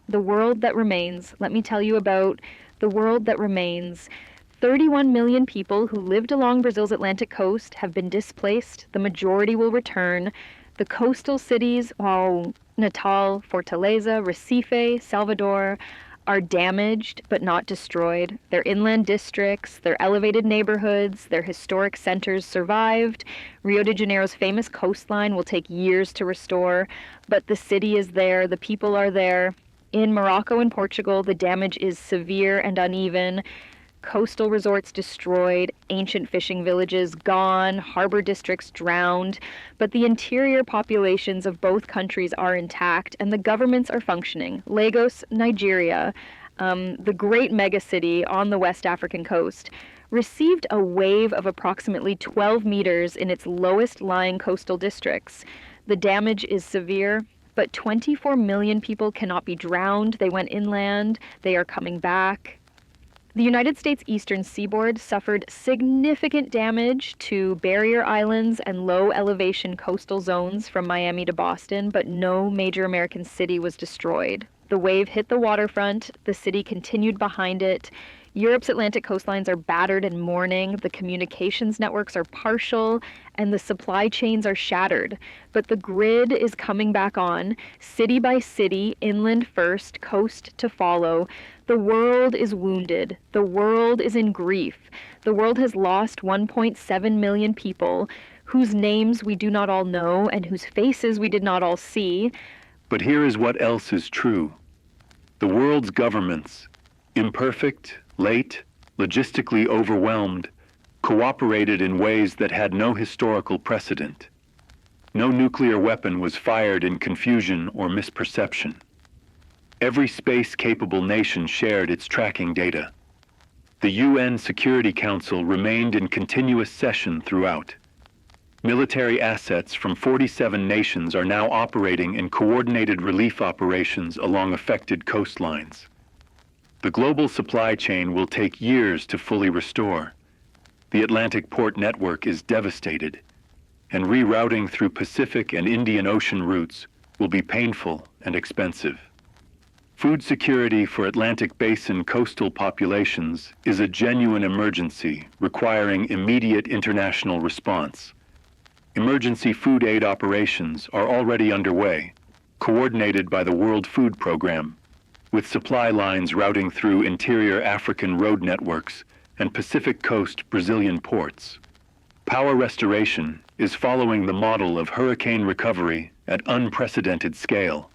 The world that remains. Let me tell you about the world that remains. 31 million people who lived along Brazil's Atlantic coast have been displaced. The majority will return. The coastal cities, Natal, Fortaleza, Recife, Salvador, are damaged but not destroyed. Their inland districts, their elevated neighborhoods, their historic centers survived. Rio de Janeiro's famous coastline will take years to restore, but the city is there, the people are there. In Morocco and Portugal, the damage is severe and uneven. Coastal resorts destroyed, ancient fishing villages gone, harbor districts drowned, but the interior populations of both countries are intact and the governments are functioning. Lagos, Nigeria, the great megacity on the West African coast, received a wave of approximately 12 meters in its lowest lying coastal districts. The damage is severe, but 24 million people cannot be drowned. They went inland. They are coming back. The United States eastern seaboard suffered significant damage to barrier islands and low elevation coastal zones from Miami to Boston, but no major American city was destroyed. The wave hit the waterfront, the city continued behind it. Europe's Atlantic coastlines are battered and mourning, the communications networks are partial, and the supply chains are shattered. But the grid is coming back on, city by city, inland first, coast to follow. The world is wounded. The world is in grief. The world has lost 1.7 million people, whose names we do not all know and whose faces we did not all see. But here is what else is true. The world's governments, imperfect, late, logistically overwhelmed, cooperated in ways that had no historical precedent. No nuclear weapon was fired in confusion or misperception. Every space-capable nation shared its tracking data. The UN Security Council remained in continuous session throughout. Military assets from 47 nations are now operating in coordinated relief operations along affected coastlines. The global supply chain will take years to fully restore. The Atlantic port network is devastated, and rerouting through Pacific and Indian Ocean routes will be painful and expensive. Food security for Atlantic Basin coastal populations is a genuine emergency requiring immediate international response. Emergency food aid operations are already underway, coordinated by the World Food Program, with supply lines routing through interior African road networks and Pacific Coast Brazilian ports. Power restoration is following the model of hurricane recovery at unprecedented scale,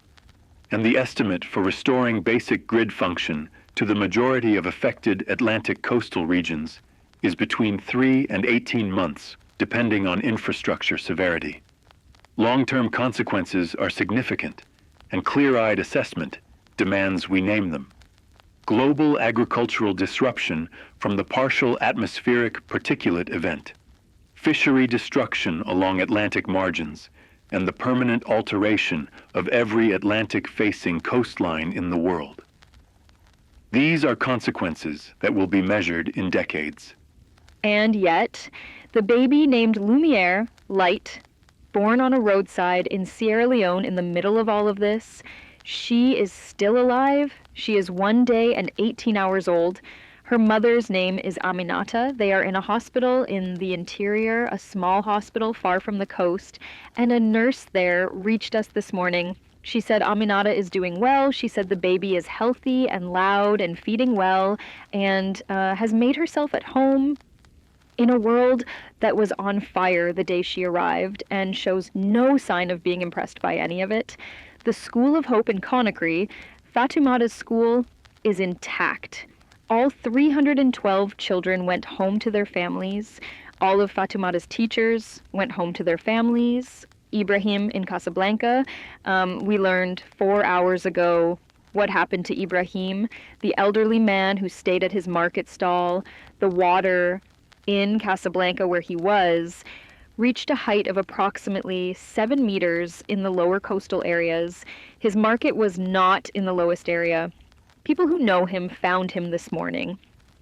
and the estimate for restoring basic grid function to the majority of affected Atlantic coastal regions is between 3 and 18 months, depending on infrastructure severity. Long-term consequences are significant, and clear-eyed assessment demands we name them. Global agricultural disruption from the partial atmospheric particulate event, fishery destruction along Atlantic margins, and the permanent alteration of every Atlantic-facing coastline in the world. These are consequences that will be measured in decades. And yet, the baby named Lumiere, Light, born on a roadside in Sierra Leone in the middle of all of this, she is still alive. She is 1 day and 18 hours old. Her mother's name is Aminata. They are in a hospital in the interior, a small hospital far from the coast, and a nurse there reached us this morning. She said Aminata is doing well. She said the baby is healthy and loud and feeding well and has made herself at home in a world that was on fire the day she arrived and shows no sign of being impressed by any of it. The School of Hope in Conakry, Fatoumata's school, is intact. All 312 children went home to their families. All of Fatoumata's teachers went home to their families. Ibrahim in Casablanca, we learned 4 hours ago what happened to Ibrahim, the elderly man who stayed at his market stall. The water in Casablanca where he was reached a height of approximately 7 meters in the lower coastal areas. His market was not in the lowest area. People who know him found him this morning.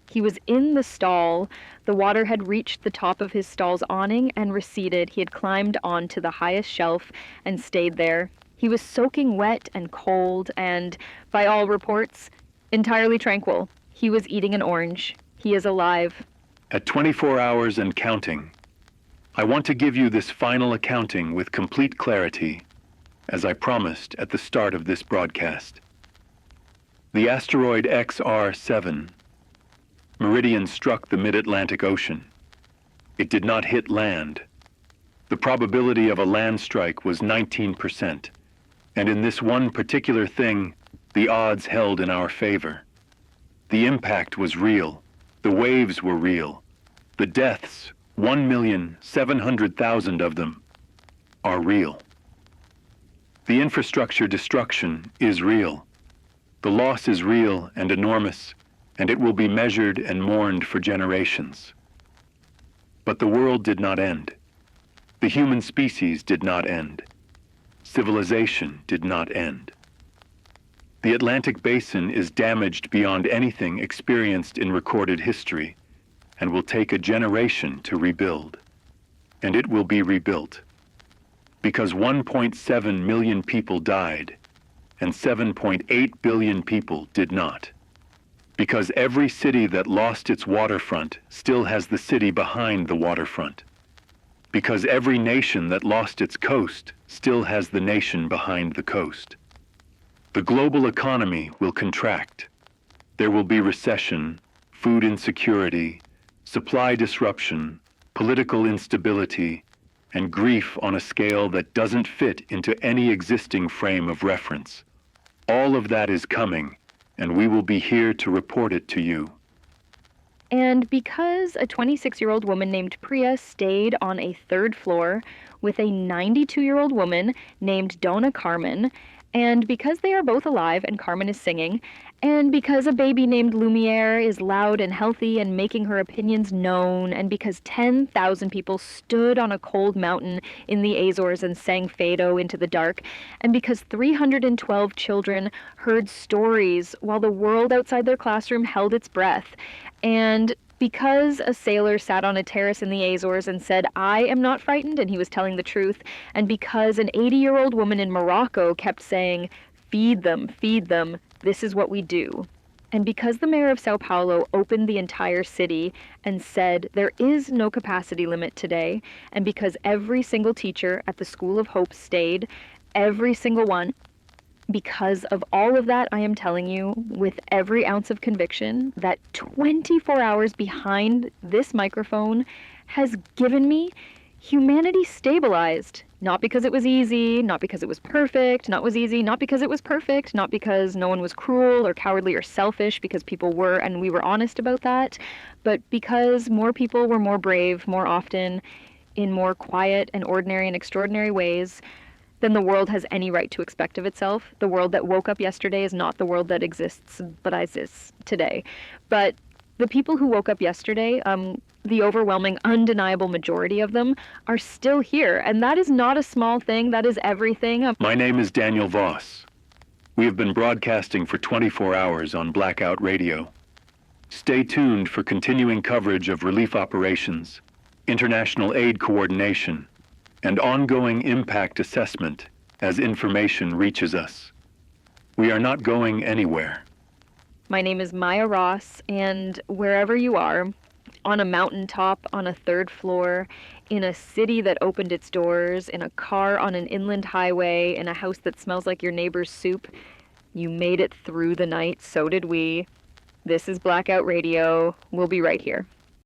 He was in the stall. The water had reached the top of his stall's awning and receded. He had climbed onto the highest shelf and stayed there. He was soaking wet and cold and, by all reports, entirely tranquil. He was eating an orange. He is alive. At 24 hours and counting, I want to give you this final accounting with complete clarity, as I promised at the start of this broadcast. The asteroid XR7 Meridian struck the mid-Atlantic Ocean. It did not hit land. The probability of a land strike was 19%, and in this one particular thing, the odds held in our favor. The impact was real. The waves were real. The deaths, 1,700,000 of them, are real. The infrastructure destruction is real. The loss is real and enormous, and it will be measured and mourned for generations. But the world did not end. The human species did not end. Civilization did not end. The Atlantic Basin is damaged beyond anything experienced in recorded history and will take a generation to rebuild. And it will be rebuilt. Because 1.7 million people died and 7.8 billion people did not. Because every city that lost its waterfront still has the city behind the waterfront. Because every nation that lost its coast still has the nation behind the coast. The global economy will contract. There will be recession, food insecurity, supply disruption, political instability, and grief on a scale that doesn't fit into any existing frame of reference. All of that is coming, and we will be here to report it to you. And because a 26-year-old woman named Priya stayed on a third floor with a 92-year-old woman named Donna Carmen, and because they are both alive and Carmen is singing, and because a baby named Lumiere is loud and healthy and making her opinions known, and because 10,000 people stood on a cold mountain in the Azores and sang Fado into the dark, and because 312 children heard stories while the world outside their classroom held its breath, and because a sailor sat on a terrace in the Azores and said, "I am not frightened," and he was telling the truth, and because an 80-year-old woman in Morocco kept saying, feed them, this is what we do," and because the mayor of Sao Paulo opened the entire city and said there is no capacity limit today, and because every single teacher at the School of Hope stayed, every single one, because of all of that, I am telling you with every ounce of conviction that 24 hours behind this microphone has given me humanity stabilized. Not because it was easy, not because it was perfect, not because it was perfect, not because no one was cruel or cowardly or selfish, because people were, and we were honest about that, but because more people were more brave, more often, in more quiet and ordinary and extraordinary ways than the world has any right to expect of itself. The world that woke up yesterday is not the world that exists, but exists today. But the people who woke up yesterday, the overwhelming, undeniable majority of them, are still here. And that is not a small thing. That is everything. My name is Daniel Voss. We have been broadcasting for 24 hours on Blackout Radio. Stay tuned for continuing coverage of relief operations, international aid coordination, and ongoing impact assessment as information reaches us. We are not going anywhere. My name is Maya Ross, and wherever you are, on a mountaintop, on a third floor, in a city that opened its doors, in a car on an inland highway, in a house that smells like your neighbor's soup, you made it through the night, so did we. This is Blackout Radio. We'll be right here.